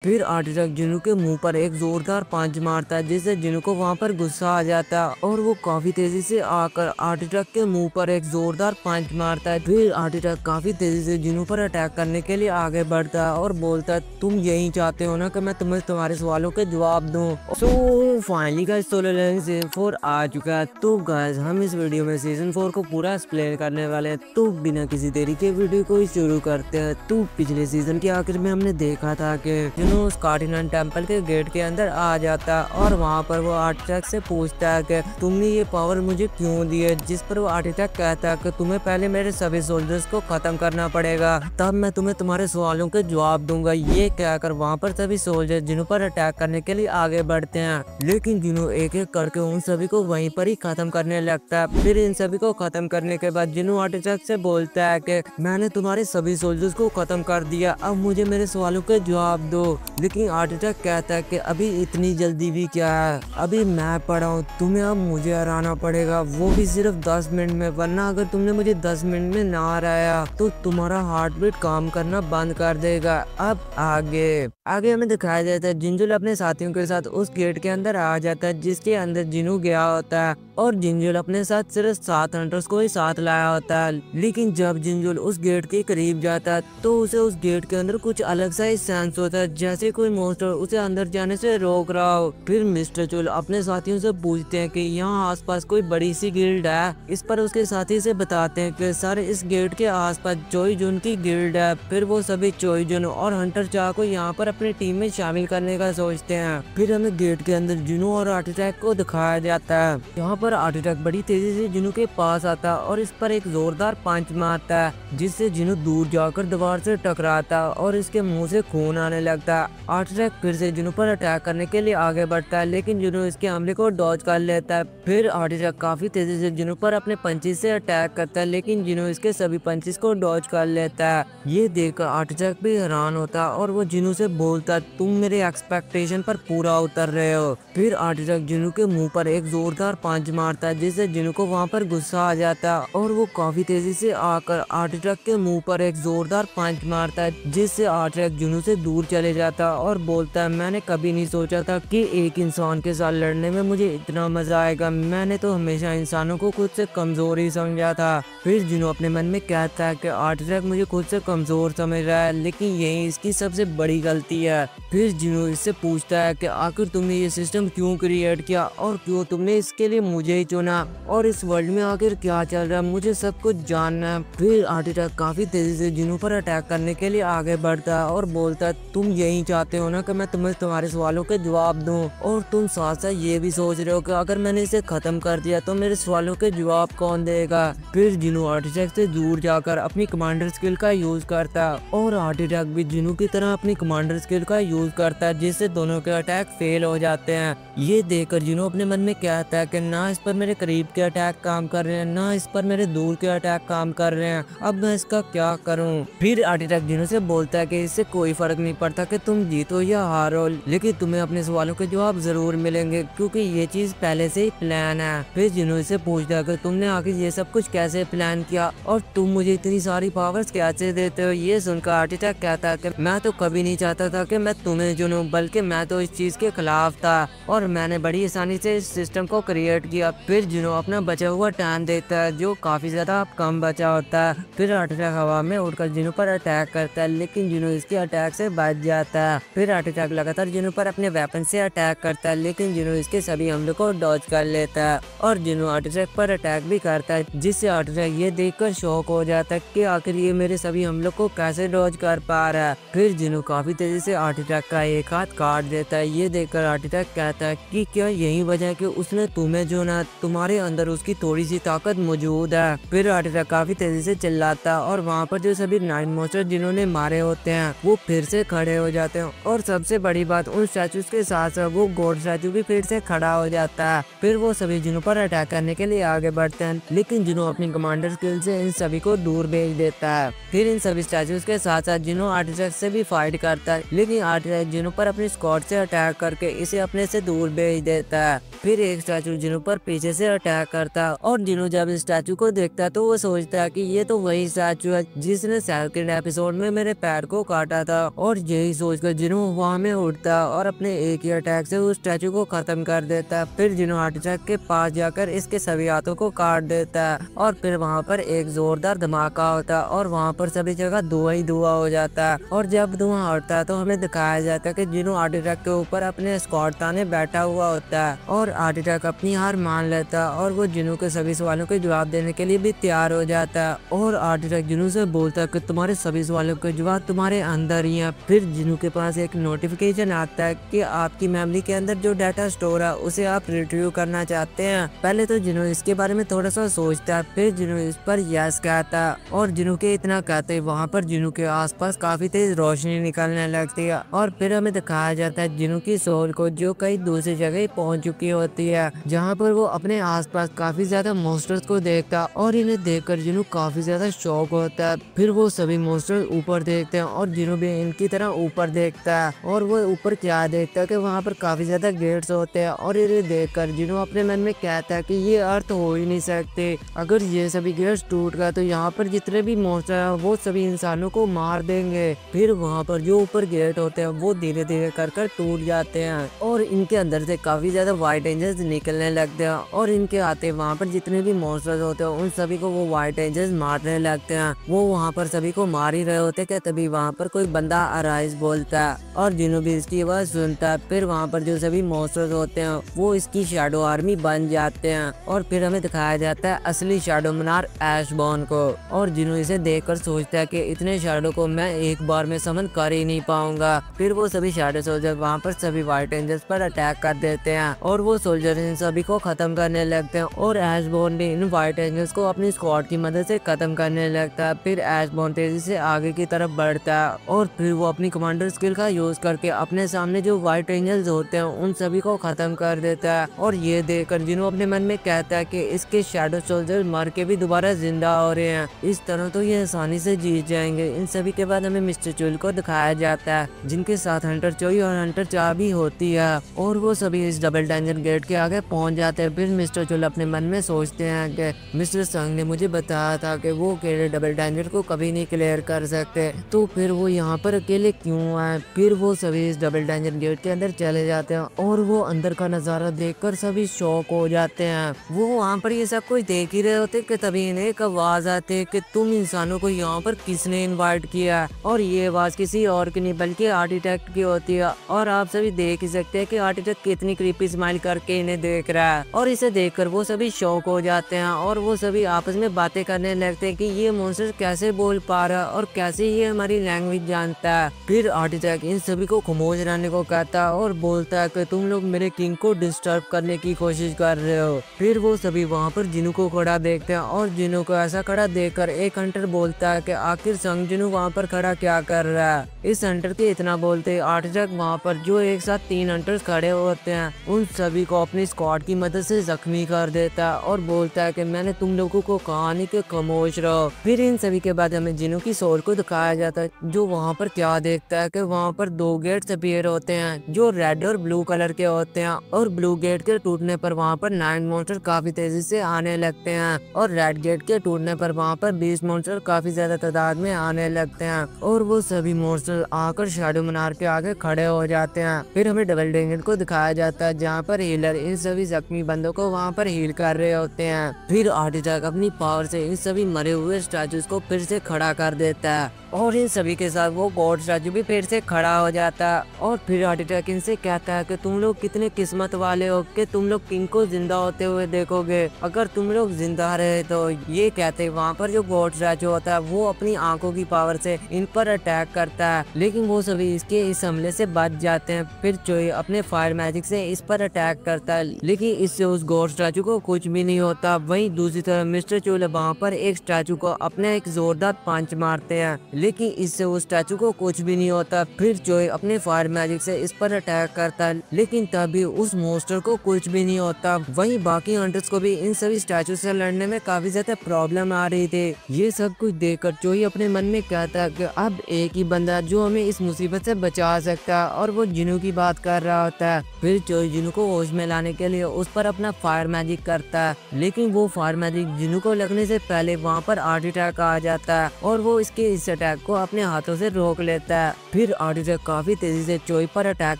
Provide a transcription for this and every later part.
फिर आर्टिटेक्ट जिनू के मुंह पर एक जोरदार पंच मारता है जिससे जिनू को वहां पर गुस्सा आ जाता है और वो काफी तेजी से आकर आर्टिटेक्ट के मुंह पर एक जोरदार पंच मारता है। फिर आर्टिटेक्ट काफी तेजी से जिनू पर अटैक करने के लिए आगे बढ़ता है और बोलता है तुम यही चाहते हो ना कि मैं तुम्हें तुम्हारे सवालों के जवाब दूं। So finally guys solo leveling season 4 आ चुका है। तो गाइस हम इस वीडियो में सीजन 4 को पूरा एक्सप्लेन करने वाले हैं। तो बिना किसी देरी के वीडियो को शुरू करते हैं। तो पिछले सीजन के आखिर में हमने देखा था कि जिनू उस कार्डिनल टेम्पल के गेट के अंदर आ जाता है और वहाँ पर वो आर्टिटेक्ट से पूछता है कि तुमने ये पावर मुझे क्यों दी है, जिस पर वो आर्टिटेक्ट कहता है कि तुम्हें पहले मेरे सभी सोल्जर्स को खत्म करना पड़ेगा, तब मैं तुम्हें तुम्हारे सवालों के जवाब दूंगा। ये कहकर वहाँ पर सभी सोल्जर जिनू पर अटैक करने के लिए आगे बढ़ते हैं, लेकिन जिनू एक एक करके उन सभी को वहीं पर ही खत्म करने लगता है। फिर इन सभी को खत्म करने के बाद जिनू आर्टिटेक्ट से बोलता है कि मैंने तुम्हारे सभी सोल्जर्स को खत्म कर दिया, अब मुझे मेरे सवालों के जवाब दो। लेकिन आर्टिटेक्ट कहता है कि अभी इतनी जल्दी भी क्या है, अभी मैं पड़ा हूँ, तुम्हें अब मुझे हराना पड़ेगा, वो भी सिर्फ 10 मिनट में, वरना अगर तुमने मुझे 10 मिनट में ना हराया तो तुम्हारा हार्ट बीट काम करना बंद कर देगा। अब आगे हमें दिखाया जाता है जिंजुल अपने साथियों के साथ उस गेट के अंदर आ जाता है जिसके अंदर जिनू गया होता है और जिंजुल अपने साथ सिर्फ 7 हंटर्स को ही साथ लाया होता है। लेकिन जब जिंजुल उस गेट के करीब जाता है तो उसे उस गेट के अंदर कुछ अलग सा ही सेंस होता है, जैसे कोई मॉन्स्टर उसे अंदर जाने से रोक रहा हो। फिर मिस्टर चुल अपने साथियों से पूछते हैं कि यहाँ आसपास कोई बड़ी सी गिल्ड है। इस पर उसके साथी से बताते हैं कि सर इस गेट के आसपास चोई जुन की गिल्ड है। फिर वो सभी चोई जुन और हंटर चाह को यहाँ पर अपनी टीम में शामिल करने का सोचते हैं। फिर हमें गेट के अंदर जिनू और आर्टिटेक्ट को दिखाया जाता है। यहाँ पर आर्टिटेक्ट बड़ी तेजी से जिनू के पास आता है और इस पर एक जोरदार पंच मारता है जिससे जिनू दूर जाकर दीवार से टकराता है और इसके मुंह से खून आने लगता है। आर्टिटेक्ट फिर से जिनू पर अटैक करने के लिए आगे बढ़ता है, लेकिन जिनू इसके हमले को डॉज कर लेता है। फिर आर्टिटेक्ट काफी तेजी से जिनू पर अपने पंचेस से अटैक करता है, लेकिन जिनू इसके सभी पंचेस को डॉज कर लेता है। ये देखकर आर्टिटेक्ट भी हैरान होता है और वो जिनू से बोलता है तुम मेरे एक्सपेक्टेशन पर पूरा उतर रहे हो। फिर आर्टिटेक्ट जिनू के मुंह पर एक जोरदार पंच मारता है जिससे जिनू को वहाँ पर गुस्सा आ जाता है और वो काफी तेजी से आकर आर्टिटेक्ट के मुंह पर एक जोरदार पंच मारता है जिससे आर्टिटेक्ट जिनू से दूर चले जाता है और बोलता है मैंने कभी नहीं सोचा था कि एक इंसान के साथ लड़ने में मुझे इतना मजा आएगा, मैंने तो हमेशा इंसानों को खुद से कमजोर ही समझा था। फिर जिनू अपने मन में कहता है कि आर्टिटेक्ट मुझे खुद से कमजोर समझ रहा है, लेकिन यही इसकी सबसे बड़ी गलती है। फिर जिनू इससे पूछता है कि आखिर तुमने ये सिस्टम क्यों क्रिएट किया और क्यों तुमने इसके लिए मुझे ही चुना और इस वर्ल्ड में आखिर क्या चल रहा है, मुझे सब कुछ जानना है। फिर आर्टिटेक्ट काफी तेजी से जिनू पर अटैक करने के लिए आगे बढ़ता है और बोलता है तुम यही चाहते हो ना कि मैं तुम्हें तुम्हारे सवालों के जवाब दूं और तुम साथ साथ ये भी सोच रहे हो कि अगर मैंने इसे खत्म कर दिया तो मेरे सवालों के जवाब कौन देगा। फिर जिनू आर्टिटेक्ट से दूर जाकर अपनी कमांडर स्किल का यूज करता है और आर्टिटेक्ट भी जिनू की तरह अपनी कमांडर स्किल का यूज करता है जिससे दोनों के अटैक फेल हो जाते हैं। ये देखकर जिनू अपने मन में कहता है कि ना इस पर मेरे करीब के अटैक काम कर रहे हैं ना इस पर मेरे दूर के अटैक काम कर रहे हैं, अब मैं इसका क्या करूं। फिर आर्टिटेक्ट जिनू से बोलता है कि इससे कोई फर्क नहीं पड़ता कि तुम जीतो या हारो, लेकिन तुम्हें अपने सवालों के जवाब जरूर मिलेंगे क्योंकि ये चीज पहले से ही प्लान है। फिर जिनू से पूछता है कि तुमने आखिर ये सब कुछ कैसे प्लान किया और तुम मुझे इतनी सारी पावर्स कैसे देते हो। ये सुनकर आर्टिटेक्ट कहता है कि मैं तो कभी नहीं चाहता था कि मैं तुम्हें चुनूं, बल्कि मैं तो इस चीज के खिलाफ था और मैंने बड़ी आसानी से इस सिस्टम को क्रिएट किया। फिर जिनू अपना बचा हुआ टाइम देता है जो काफी ज्यादा कम बचा होता है। फिर आर्टिटेक्ट हवा में उड़कर जिनू पर अटैक करता है, लेकिन जिनू इसके अटैक से बच जाता है। फिर आर्टिटेक्ट लगातार जिनू पर अपने वेपन से अटैक करता है, लेकिन जिनू इसके सभी हमलों को डॉज कर लेता है और जिनू आर्टिटेक्ट पर अटैक भी करता है, जिससे आर्टिटेक्ट ये देखकर शॉक हो जाता है कि आखिर ये मेरे सभी हमलों को कैसे डॉज कर पा रहा है। फिर जिनू काफी तेजी से आर्टिटेक्ट का एक हाथ काट देता है। ये देखकर आर्टिटेक्ट कहता है कि क्या यही वजह है कि उसने तुम्हें चुना, तुम्हारे अंदर उसकी थोड़ी सी ताकत मौजूद है। फिर आर्टिटेक्ट काफी तेजी से चिल्लाता है और वहाँ पर जो सभी नाइन मॉन्स्टर जिन्होंने मारे होते हैं वो फिर से खड़े हो जाते हैं और सबसे बड़ी बात उन स्टैचूज के साथ साथ वो गॉड स्टैचू भी फिर से खड़ा हो जाता है। फिर वो सभी जिनू पर अटैक करने के लिए आगे बढ़ते हैं, लेकिन जिनू अपनी कमांडर स्किल से इन सभी को दूर भेज देता है। फिर इन सभी स्टैचूज के साथ साथ जिनू आर्टिटेक्ट से भी फाइट करता है, लेकिन आर्टिटेक्ट जिनू पर अपनी स्क्वाड से अटैक करके इसे अपने से दूर भेज देता है। फिर एक स्टैचू जिनू पर पीछे से अटैक करता है और जिनू जब इस स्टैचू को देखता है तो वो सोचता है कि ये तो वही स्टैचू है जिसने सेकंड एपिसोड में मेरे पैर को काटा था और यही सोचकर जिन्हों वहाँ में उठता है और अपने एक ही अटैक से उस स्टैचू को खत्म कर देता है। फिर जिन्हों हार्ट अटैक के पास जाकर इसके सभी हाथों को काट देता है और फिर वहाँ पर एक जोरदार धमाका होता है और वहाँ पर सभी जगह धुआं ही धुआं हो जाता है। और जब धुआं उठता है तो हमें दिखाया जाता है कि जिन्हों हार्ट अटैक के ऊपर अपने स्क्वाड ताने बैठा हुआ होता है और हार्ट अटैक अपनी हार मान लेता है और वो जिन्हों के सभी सवालों के जवाब देने के लिए भी तैयार हो जाता है। और हार्ट अटैक जिन्हों से बोलता है कि तुम्हारे सभी सवालों के जवाब तुम्हारे अंदर ही है। फिर जिन्हों के पास एक नोटिफिकेशन आता है कि आपकी मेमोरी के अंदर जो डाटा स्टोर है उसे आप रिट्रीव करना चाहते हैं। पहले तो जिन्हों इसके बारे में थोड़ा सा सोचता है, फिर जिन्हों इस पर यस कहता है और जिन्हों के इतना कहते हैं वहाँ पर जिन्हों के आसपास काफी तेज रोशनी निकलने लगती है। और फिर हमें दिखाया जाता है जिन्हों की सोल को जो कई दूसरी जगह पहुँच चुकी होती है, जहाँ पर वो अपने आसपास काफी ज्यादा मॉन्स्टर्स को देखता है और इन्हें देखकर जिन्हों काफी ज्यादा शौक होता है। फिर वो सभी मॉन्स्टर ऊपर देखते हैं और जिन्हों भी इनकी तरह ऊपर देखता है और वो ऊपर क्या देखता है कि वहाँ पर काफी ज्यादा गेट्स होते हैं और इन्हें देखकर जिन्हों अपने मन में कहता है कि ये अर्थ हो ही नहीं सकते। अगर ये सभी गेट्स टूट गए तो यहाँ पर जितने भी मॉन्स्टर हैं वो सभी इंसानों को मार देंगे। फिर वहाँ पर जो ऊपर गेट होते हैं वो धीरे धीरे कर टूट जाते हैं और इनके अंदर से काफी ज्यादा व्हाइट एंजल्स निकलने लगते हैं और इनके आते वहाँ पर जितने भी मॉन्स्टर्स होते हैं उन सभी को वो व्हाइट एंजल्स मारने लगते हैं। वो वहाँ पर सभी को मार ही रहे होते हैं तभी वहाँ पर कोई बंदा अराइज बोलता है और जिन्हों भी इसकी आवाज सुनता है फिर वहाँ पर जो सभी मॉन्स्टर्स होते हैं वो इसकी शैडो आर्मी बन जाते हैं। और फिर हमें दिखाया जाता है असली शैडो मोनार्क ऐशबॉर्न को और जिन्हों इसे देखकर सोचता है कि इतने शैडो को मैं एक बार में समन कर ही नहीं पाऊंगा। फिर वो सभी शैडो सोल्जर वहाँ पर सभी व्हाइट एंजल्स पर अटैक कर देते हैं और वो सोल्जर इन सभी को खत्म करने लगते हैं और ऐशबॉर्न भी इन व्हाइट एंजल्स को अपनी स्क्वाड की मदद से खत्म करने लगता है। फिर ऐशबॉर्न तेजी से आगे की तरफ बढ़ता है और फिर वो अपनी कमांडर स्किल का यूज करके अपने सामने जो व्हाइट एंजल्स होते हैं उन सभी को खत्म कर देता है। और ये देखकर जिन्हों अपने मन में कहता है कि इसके शैडो सोल्जर मर के भी दोबारा जिंदा हो रहे हैं, इस तरह तो ये आसानी से जीत जाएंगे। इन सभी के बाद हमें मिस्टर चुल को दिखाया जाता है जिनके साथ हंटर चोई और हंटर चा भी होती है और वो सभी इस डबल डेंजर गेट के आगे पहुंच जाते हैं। फिर मिस्टर चुल अपने मन में सोचते हैं कि मिस्टर संग ने मुझे बताया था कि वो अकेले डबल डेंजर को कभी नहीं क्लियर कर सकते, तो फिर वो यहाँ पर अकेले क्यों आए। फिर वो सभी इस डबल डेंजर गेट के अंदर चले जाते हैं और वो अंदर का नजारा देखकर सभी शॉक हो जाते हैं। वो वहाँ पर ये सब कुछ देख ही रहे होते कि तभी इन्हें एक आवाज आती है कि तुम इंसानों को यहाँ पर किसने इनवाइट किया। और ये आवाज किसी और की नहीं बल्कि आर्टिटेक्ट की होती है और आप सभी देख ही सकते हैं कि आर्टिटेक्ट कितनी क्रीपी स्माइल करके इन्हें देख रहा है और इसे देखकर वो सभी शॉक हो जाते हैं और वो सभी आपस में बातें करने लगते हैं कि ये मॉन्स्टर कैसे बोल पा रहा है और कैसे ये हमारी लैंग्वेज जानता है। फिर आर्टिटेक्ट इन सभी को खामोश रहने को कहता है और बोलता है कि तुम लोग मेरे किंग को डिस्टर्ब करने की कोशिश कर रहे हो। फिर वो सभी वहाँ पर जिनू को खड़ा देखते हैं और जिनू को ऐसा खड़ा देखकर एक हंटर बोलता है कि आखिर संग जिनू वहाँ पर खड़ा क्या कर रहा है। इस हंटर के इतना बोलते आर्टिटेक्ट वहाँ पर जो एक साथ 3 हंटर्स खड़े होते हैं उन सभी को अपनी स्क्वाड की मदद से जख्मी कर देता है और बोलता है कि मैंने तुम लोगों को कहा नहीं कि खामोश रहो। फिर इन सभी के बाद हमें जिनू की सोल को दिखाया जाता है जो वहाँ पर क्या देखता है कि वहाँ पर 2 गेट्स अपीयर होते हैं जो रेड और ब्लू कलर के होते हैं और ब्लू गेट के टूटने पर वहाँ पर 9 मॉन्स्टर काफी तेजी से आने लगते हैं और रेड गेट के टूटने पर वहाँ पर 20 मॉन्स्टर काफी ज्यादा तादाद में आने लगते हैं और वो सभी मॉन्स्टर आकर शैडो मोनार्क के आगे खड़े हो जाते हैं। फिर हमें डबल डेंजर को दिखाया जाता है जहाँ पर हीलर इन सभी जख्मी बंदों को वहाँ पर हील कर रहे होते हैं। फिर आर्टिटेक्ट अपनी पावर से इन सभी मरे हुए स्टैचूज को फिर से खड़ा कर देता है और इन सभी के साथ वो गॉड स्टैचू भी फिर से खड़ा हो जाता है और फिर आर्टिटेक्ट इनसे कहता है कि तुम लोग कितने किस्मत वाले हो कि तुम लोग किंग को जिंदा होते हुए देखोगे। अगर तुम लोग जिंदा रहे तो ये कहते वहाँ पर जो गॉड स्टैचू होता है वो अपनी आंखों की पावर से इन पर अटैक करता है, लेकिन वो सभी इसके इस हमले से बच जाते हैं। फिर चोई अपने फायर मैजिक से इस पर अटैक करता है, लेकिन इससे उस गॉड स्टैचू को कुछ भी नहीं होता। वहीं दूसरी तरफ मिस्टर चोले वहाँ पर एक स्टैचू को अपने एक जोरदार पंच मारते हैं, लेकिन इससे उस स्टैचू को कुछ भी नहीं होता। फिर चोई अपने फायर मैजिक से इस पर अटैक करता है, लेकिन तभी उस मॉन्स्टर को कुछ भी नहीं होता। वहीं बाकी हंटर्स को भी इन सभी स्टैचू से लड़ने में काफी ज्यादा प्रॉब्लम आ रही थी। ये सब कुछ देखकर चोई अपने मन में कहता है कि अब एक ही बंदा जो हमें इस मुसीबत से बचा सकता है और वो जिनू की बात कर रहा होता है। फिर चोई जिनू को होश में लाने के लिए उस पर अपना फायर मैजिक करता है, लेकिन वो फायर मैजिक जिनू को लगने से पहले वहाँ पर आर्टिटेक्ट आ जाता है और वो इसके इस अटैक को अपने हाथों से रोक लेता है। फिर फिर आर्टिटैक काफी तेजी से चोई पर अटैक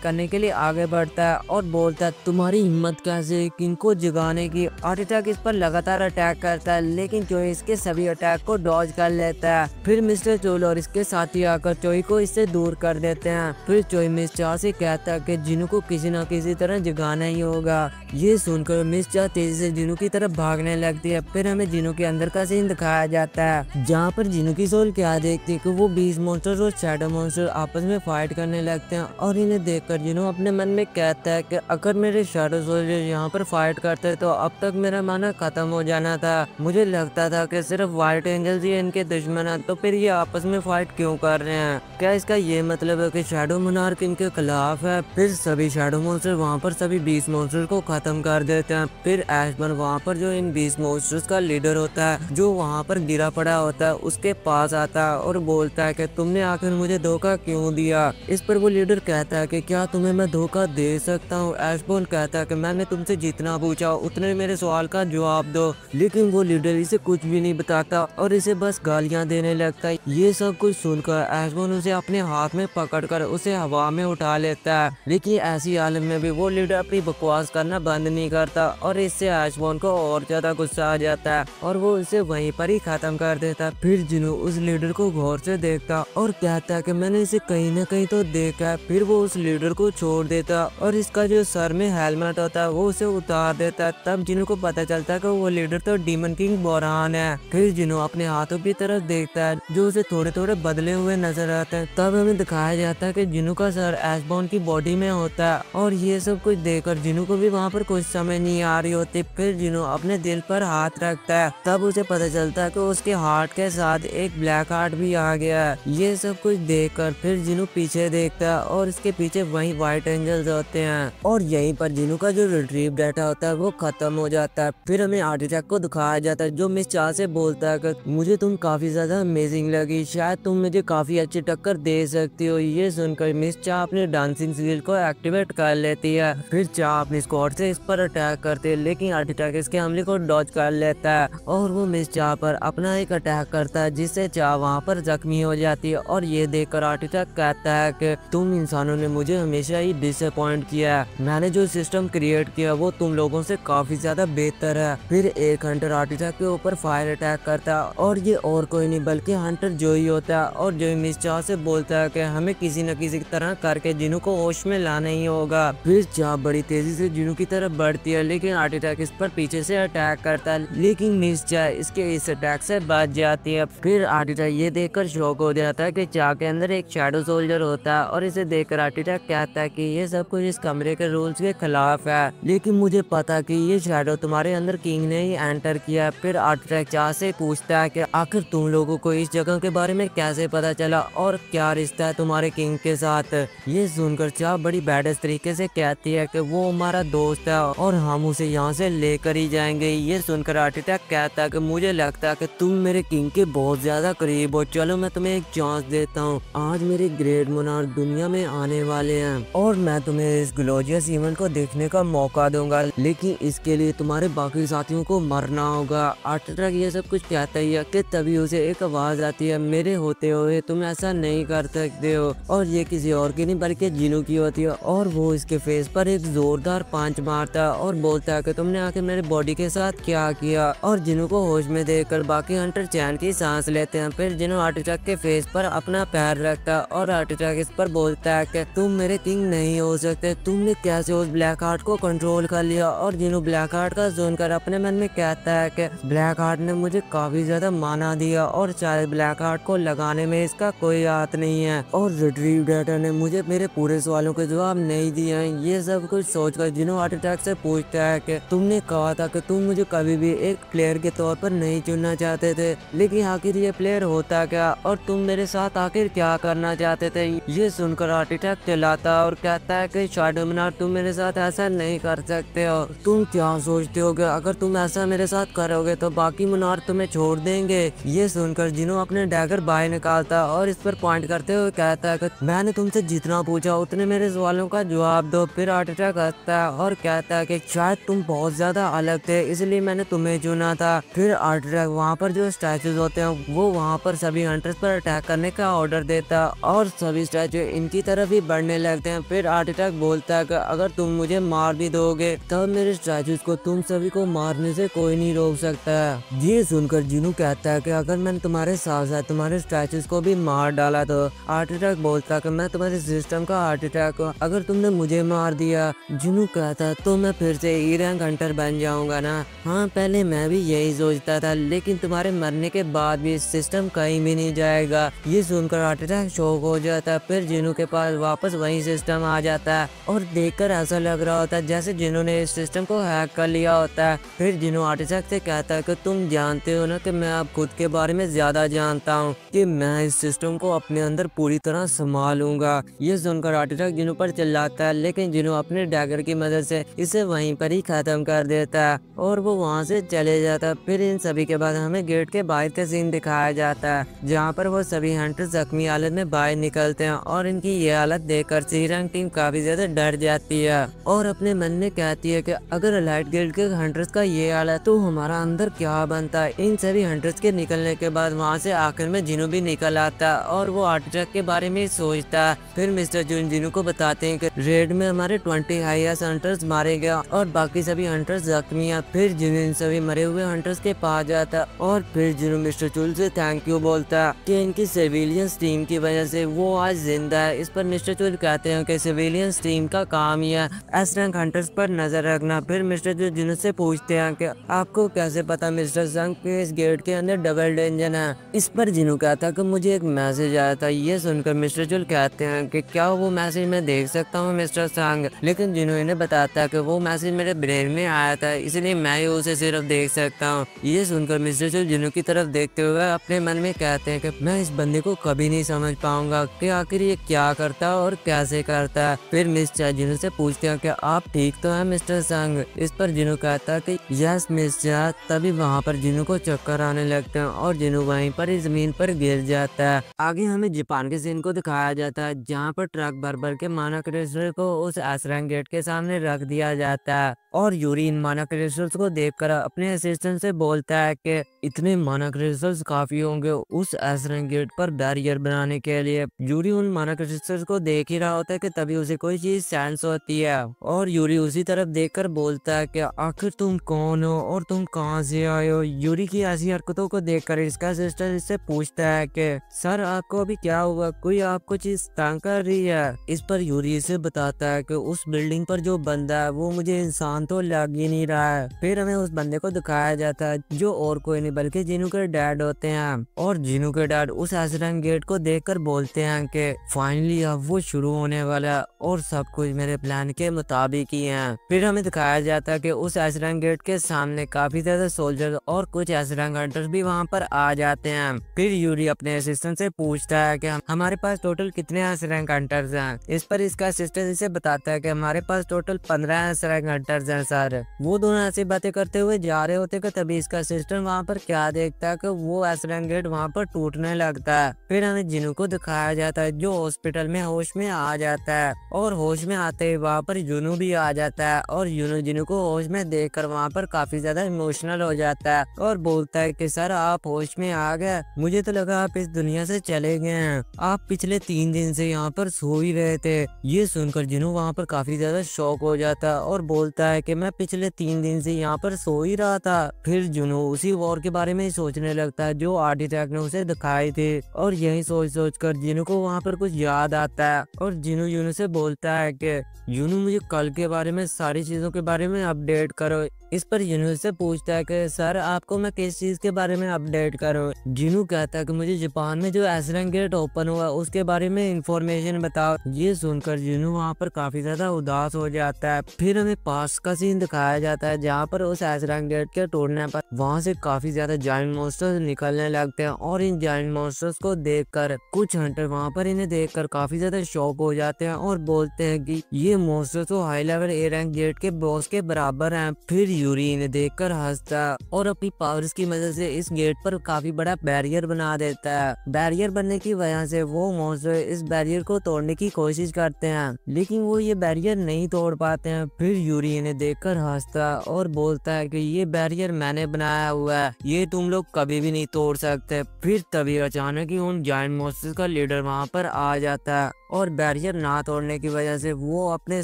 करने के लिए आगे बढ़ता है और बोलता है तुम्हारी हिम्मत कैसे किंग को जगाने की। आर्टिटैक इस पर लगातार अटैक करता है लेकिन चोई इसके सभी अटैक को डॉज कर लेता है। फिर मिस्टर चोल और इसके साथी आकर चोई को इससे दूर कर देते हैं। फिर चोई मिस चा से कहता है कि जिनू को किसी न किसी तरह जगाना ही होगा। ये सुनकर मिस चा तेजी से जिनू की तरफ भागने लगती है। फिर हमें जिनू के अंदर का सीन दिखाया जाता है जहाँ पर जिनू की सोल क्या देखती है कि वो बीस्ट मॉन्स्टर और शैडो मॉन्स्टर आपस में फाइट करने लगते हैं और इन्हें देखकर जिनू अपने मन में कहता है कि अगर मेरे शैडो सोल्जर यहाँ पर फाइट करते तो अब तक मेरा माना खत्म हो जाना था। मुझे लगता था कि सिर्फ व्हाइट एंजल्स ही इनके दुश्मन है, तो फिर ये आपस में फाइट क्यों कर रहे हैं? क्या इसका ये मतलब है कि शैडो मोनार्क इनके खिलाफ है? फिर सभी शैडो मॉन्स्टर वहाँ पर सभी बीस्ट मॉन्स्टर को खत्म कर देते हैं। फिर एशबर्न वहाँ पर जो इन बीस्ट मॉन्स्टर्स का लीडर होता है जो वहाँ पर गिरा पड़ा होता है उसके पास आता है और बोलता है कि तुमने आखिर मुझे धोखा क्यों दिया। इस पर वो लीडर कहता है कि क्या तुम्हें मैं धोखा दे सकता हूँ? एशबर्न कहता है कि मैंने तुमसे जितना पूछा उतने मेरे सवाल का जवाब दो। लेकिन वो लीडर इसे कुछ भी नहीं बताता और इसे बस गालियां देने लगता है। ये सब कुछ सुनकर एशबर्न उसे अपने हाथ में पकड़कर उसे हवा में उठा लेता है। लेकिन ऐसी हालत में भी वो लीडर अपनी बकवास करना बंद नहीं करता और इससे एशबर्न को और ज्यादा गुस्सा आ जाता है और वो उसे वहीं पर ही खत्म कर देता है। फिर जिनू उस लीडर को गौर से देखता और कहता है कि मैंने इसे कहीं न कहीं तो देखा है। फिर वो उस लीडर को छोड़ देता और इसका जो सर में हेलमेट होता है वो उसे उतार देता है। तब जिनू को पता चलता है कि वो लीडर तो डीमन किंग बोरान है। फिर जिनू अपने हाथों की तरफ देखता है जो उसे थोड़े थोड़े बदले हुए नजर आते हैं। तब हमें दिखाया जाता है कि जिनू का सर एशबर्न की बॉडी में होता है और ये सब कुछ देखकर जिनू को भी वहाँ पर कुछ समझ नहीं आ रही होती। फिर जिनू अपने दिल पर हाथ रखता है। तब उसे पता चलता है कि उसके हार्ट के साथ एक ब्लैक हार्ट भी आ गया है। ये सब कुछ देखकर फिर जिनू पीछे देखता है और इसके पीछे वही व्हाइट एंजल्स होते हैं और यहीं पर जिनू का जो रिट्रीव डाटा होता है वो खत्म हो जाता है। फिर हमें आर्टिटैक को दिखाया जाता है जो मिस चा से बोलता है कि मुझे तुम काफी ज्यादा अमेजिंग लगी, शायद तुम मुझे काफी अच्छी टक्कर दे सकती हो। ये सुनकर मिस चा अपने डांसिंग स्किल को एक्टिवेट कर लेती है। फिर चा अपनी स्क्वाड से इस पर अटैक करते हैं लेकिन आर्टिटैक इसके हमले को डॉज कर लेता है और वो मिस चा पर अपना एक अटैक करता है जिससे चा वहाँ पर जख्मी हो जाती है। और ये देखकर आर्टिटैक कहता है कि तुम इंसानों ने मुझे हमेशा ही डिसअपॉइंट किया है, मैंने जो सिस्टम क्रिएट किया वो तुम लोगों से काफी ज्यादा बेहतर है। फिर एक हंटर आर्टिटैक के ऊपर फायर अटैक करता है और ये और कोई नहीं बल्कि हंटर जोई होता है और जोई मिस चा से बोलता है कि हमें किसी न किसी तरह करके जिनू को होश में लाना ही होगा। फिर चा बड़ी तेजी से जिनू की तरफ बढ़ती है लेकिन आर्टिटैक इस पर पीछे से अटैक करता है लेकिन मिस चा इसके इस अटैक से बच जाती है। फिर आर्टिटैक ये देखकर शॉक हो जाता है कि चा के अंदर एक शैडो सोल्जर होता है और इसे देखकर आर्टिटैक कहता है कि ये सब कुछ इस कमरे के रूल्स के खिलाफ है लेकिन मुझे पता कि ये शैडो तुम्हारे अंदर किंग ने ही एंटर किया। फिर आर्टिटैक चा से पूछता है कि आखिर तुम लोगों को इस जगह के बारे में कैसे पता चला और क्या रिश्ता है तुम्हारे किंग के साथ। ये सुनकर चा बड़ी बैडस तरीके से कहती है कि वो हमारा दोस्त है और हम उसे यहाँ से लेकर ही जाएंगे। ये सुनकर आर्टिटैक कहता है कि मुझे लगता है कि तुम मेरे किंग के बहुत ज्यादा करीब हो, चलो मैं तुम्हें एक चांस देता हूँ। आज मेरे ग्रेट मोनार्क दुनिया में आने वाले हैं और मैं तुम्हें इस ग्लोरियस इवेंट को देखने का मौका दूंगा लेकिन इसके लिए तुम्हारे बाकी साथियों को मरना होगा। आर्टिटैक ये सब कुछ कहता ही है कि तभी उसे एक आवाज आती है, मेरे होते हुए तुम ऐसा नहीं कर सकते हो। और ये किसी और की नहीं बल्कि जिनू की होती है और वो इसके फेस पर एक जोरदार पंच मारता है और बोलता है कि तुमने आखिर मेरे बॉडी के साथ क्या किया। और जिनू को होश में देखकर बाकी हंटर चैन की सांस लेते हैं। फिर जिनू आर्टिटैक के फेस पर अपना पैर रखता है और आर्टिटैक इस पर बोलता है कि तुम मेरे किंग नहीं हो सकते, तुमने कैसे उस ब्लैक हार्ट को कंट्रोल कर लिया। और जिनू ब्लैक हार्ट का सुनकर अपने मन में कहता है कि ब्लैक हार्ट ने मुझे काफी ज्यादा माना दिया और शायद ब्लैक हार्ट को लगाने में इसका कोई हाथ नहीं है और रिट्रीव डाटा ने मुझे मेरे पूरे सवालों के जवाब नहीं दिए हैं। ये सब कुछ सोचकर जिनू आर्टिटैक से पूछता है कि तुमने कहा था कि तुम मुझे कभी भी एक प्लेयर के तौर पर नहीं चुनना चाहते थे लेकिन आखिर ये प्लेयर होता क्या और तुम मेरे साथ आखिर क्या करना चाहते थे। ये सुनकर आर्टिटैक चिल्लाता और कहता है कि शैडो मोनार्क तुम मेरे साथ ऐसा नहीं कर सकते हो, तुम क्या सोचते होगे अगर तुम ऐसा मेरे साथ करोगे तो बाकी मोनार्क तुम्हें छोड़ देंगे। ये सुनकर जिनू अपने डैगर बाहर निकालता और इस पर पॉइंट करते हुए कहता है कि मैंने तुमसे जितना पूछा उतने मेरे सवालों का जवाब दो। फिर आर्टिटैक हंसता है और कहता है कि शायद तुम बहुत ज्यादा अलग थे इसलिए मैंने तुम्हें चुना था। फिर आर्टिटैक वहाँ पर जो स्टैचूज होते हैं वो वहाँ पर सभी हंटर्स पर अटैक करने का ऑर्डर देता और सभी स्टैचू इनकी तरफ ही बढ़ने लगते हैं। फिर आर्टिटेक्ट बोलता है कि अगर तुम मुझे मार भी दोगे तब मेरे स्टैचूज को तुम सभी को मारने से कोई नहीं रोक सकता है। ये सुनकर जिनू कहता है कि अगर मैंने तुम्हारे साथ साथ तुम्हारे स्टैचूज को भी मार डाला तो आर्टिटेक्ट बोलता है कि मैं तुम्हारे सिस्टम का आर्टिटेक्ट हूँ, अगर तुमने मुझे मार दिया। जिनू कहता तो मैं फिर से ई रैंक हंटर बन जाऊंगा ना। हाँ, पहले मैं भी यही सोचता था, लेकिन तुम्हारे मरने के बाद भी सिस्टम कहीं भी नहीं जाएगा। ये सुनकर आर्टिटेक्ट शॉक हो जाता है। फिर जिनू के पास वापस वही सिस्टम आ जाता है और देखकर ऐसा लग रहा होता है जैसे जिनू ने इस सिस्टम को हैक कर लिया होता है। फिर जिनू आर्टिटेक्ट से कहता है कि तुम जानते हो ना कि मैं अब खुद के बारे में ज्यादा जानता हूँ कि मैं इस सिस्टम को अपने अंदर पूरी तरह संभालूंगा। ये सुनकर आर्टिटेक्ट जिनू पर चिल्लाता है, लेकिन जिनू अपने डैगर की मदद से इसे वहीं पर ही खत्म कर देता है और वो वहाँ से चले जाता है। फिर इन सभी के बाद हमें गेट के बाहर का सीन दिखाया जाता है, जहाँ पर वो सभी हंटर जख्मी हालत में बाहर निकलते हैं और इनकी ये हालत देखकर सी रैंक टीम काफी ज्यादा डर जाती है और अपने मन में कहती है कि अगर एलाइट गिल्ड के हंटर्स का ये हाल है तो हमारा अंदर क्या बनता है। इन सभी हंटर्स के निकलने के बाद वहाँ से आखिर में जिनू भी निकल आता है और वो आर्टिटेक्ट के बारे में सोचता है। फिर मिस्टर जून जिनू को बताते हैं कि रेड में हमारे 20 हाईएस्ट हंटर्स मारे गए और बाकी सभी हंटर्स जख्मी हैं। फिर जिनू इन सभी मरे हुए हंटर्स के पास जाता है और फिर जिनू मिस्टर चुल से थैंक यू बोलता है कि इनकी सिविलियंस टीम की वजह से वो आज जिंदा है। इस पर मिस्टर चुल कहते हैं कि सिविलियंस टीम का काम ही है एस रैंक हंटर्स पर नजर रखना। फिर मिस्टर चुल जिनू से पूछते हैं कि आपको कैसे पता मिस्टर संग के इस गेट के अंदर डबल डेंजन है। इस पर जिनू कहता है कि मुझे एक मैसेज आया था। ये सुनकर मिस्टर चुल कहते हैं कि क्या वो मैसेज मैं देख सकता हूँ मिस्टर संग, लेकिन जिनू इन्हें बताता है कि वो मैसेज मेरे ब्रेन में आया था, इसलिए मैं ही उसे सिर्फ देख सकता हूँ। ये सुनकर मिस्टर चुल जिनू की तरफ देखते हुए अपने मन में कहते हैं कि मैं इस बंदे को कभी नहीं समझ पाऊंगा कि आखिर ये क्या करता है और कैसे करता है। फिर मिस्टर जिनू से पूछते हैं कि आप ठीक तो है मिस्टर संग। इस पर जिनू कहता है कि यस मिस्टर। तभी वहाँ पर जिनू को चक्कर आने लगते हैं और जिनू वहीं पर ही जमीन पर गिर जाता है। आगे हमें जापान के सीन को दिखाया जाता है, जहाँ पर ट्रक भर भर के माना क्रिस्टल को उस एस रैंक गेट के सामने रख दिया जाता है और यूरी इन माना क्रिस्टल्स को देखकर अपने असिस्टेंट से बोलता है कि इतने माना क्रिस्टल्स काफी होंगे उस एस रैंक गेट पर बैरियर बनाने के लिए। यूरी उन माना क्रिस्टल्स को देख ही रहा होता है कि तभी उसे कोई चीज सेंस होती है और यूरी उसी तरफ देखकर बोलता है कि आखिर तुम कौन हो और तुम कहाँ से आए हो। यूरी की ऐसी हरकतों को देखकर इसका असिस्टेंट इससे पूछता है कि सर आपको अभी क्या हुआ, कोई आपको चीज तंग कर रही है। इस पर यूरी इसे बताता है कि उस बिल्डिंग पर जो बंदा है वो मुझे इंसान तो लग ही नहीं रहा है। फिर हमें उस बंदे को दिखाया जाता है जो और कोई नहीं बल्कि जिनू के डैड होते हैं और जिनू के डैड उस एस रैंक गेट को देखकर बोलते हैं कि फाइनली अब वो शुरू होने वाला है और सब कुछ मेरे प्लान के मुताबिक ही है। फिर हमें दिखाया जाता है कि उस एस रैंक गेट के सामने काफी ज्यादा सोल्जर और कुछ एस रैंक हंटर्स भी वहाँ पर आ जाते हैं। फिर यूरी अपने असिस्टेंट से पूछता है कि हमारे पास टोटल कितने एस रैंक हंटर्स हैं। इस पर इसका असिस्टेंट इसे बताता है कि हमारे पास टोटल 15 एस रैंक हंटर्स हैं सर। वो दोनों ऐसी बातें करते हुए जा रहे होते कि तभी इसका असिस्टेंट वहाँ पर क्या देखता है कि वो एस रैंक गेट वहाँ पर टूटने लगता है। फिर हमें जिनू को दिखाया जाता है जो हॉस्पिटल में होश में आ जाता है और होश में आते ही वहाँ पर जुनू भी आ जाता है और जिनू को होश में देखकर वहाँ पर काफी ज्यादा इमोशनल हो जाता है और बोलता है कि सर आप होश में आ गए, मुझे तो लगा आप इस दुनिया से चले गए हैं, आप पिछले 3 दिन से यहाँ पर सो ही रहे थे। ये सुनकर जिनू वहाँ पर काफी ज्यादा शॉक हो जाता है और बोलता है कि मैं पिछले 3 दिन से यहाँ पर सो ही रहा था। फिर जुनू उसी वॉर के बारे में ही सोचने लगता है जो आर्टिटेक्ट ने उसे दिखाई थी और यही सोच सोच कर जिनू को वहाँ पर कुछ याद आता है और जिनू से बोलता है कि जुनू मुझे कल के बारे में सारी चीजों के बारे में अपडेट करो। इस पर जिनू से पूछता है कि सर आपको मैं किस चीज के बारे में अपडेट करूं। जिनू कहता है कि मुझे जापान में जो एस रैंक गेट ओपन हुआ उसके बारे में इंफॉर्मेशन बताओ। ये सुनकर जिनू वहाँ पर काफी ज्यादा उदास हो जाता है। फिर हमें पास का सीन दिखाया जाता है जहाँ पर उस एस रैंक गेट के टूटने पर वहाँ से काफी ज्यादा जायंट मॉन्स्टर्स निकलने लगते हैं और इन जायंट मॉन्स्टर्स को देखकर कुछ हंटर वहाँ पर इन्हें देखकर काफी ज्यादा शॉक हो जाते हैं और बोलते हैं कि ये मॉन्स्टर्स तो high level A rank gate के बॉस के बराबर हैं। फिर यूरी इन्हें देखकर हंसता और अपनी पावर्स की मदद से इस गेट पर काफी बड़ा बैरियर बना देता है। बैरियर बनने की वजह से वो मॉन्स्टर इस बैरियर को तोड़ने की कोशिश करते हैं लेकिन वो ये बैरियर नहीं तोड़ पाते हैं। फिर यूरी इन्हें देखकर हंसता और बोलता है कि ये बैरियर मैंने बनाया हुआ है, ये तुम लोग कभी भी नहीं तोड़ सकते। फिर तभी अचानक ही उन जायंट मॉन्स्टर्स का लीडर वहाँ पर आ जाता है और बैरियर ना तोड़ने की वजह से वो अपने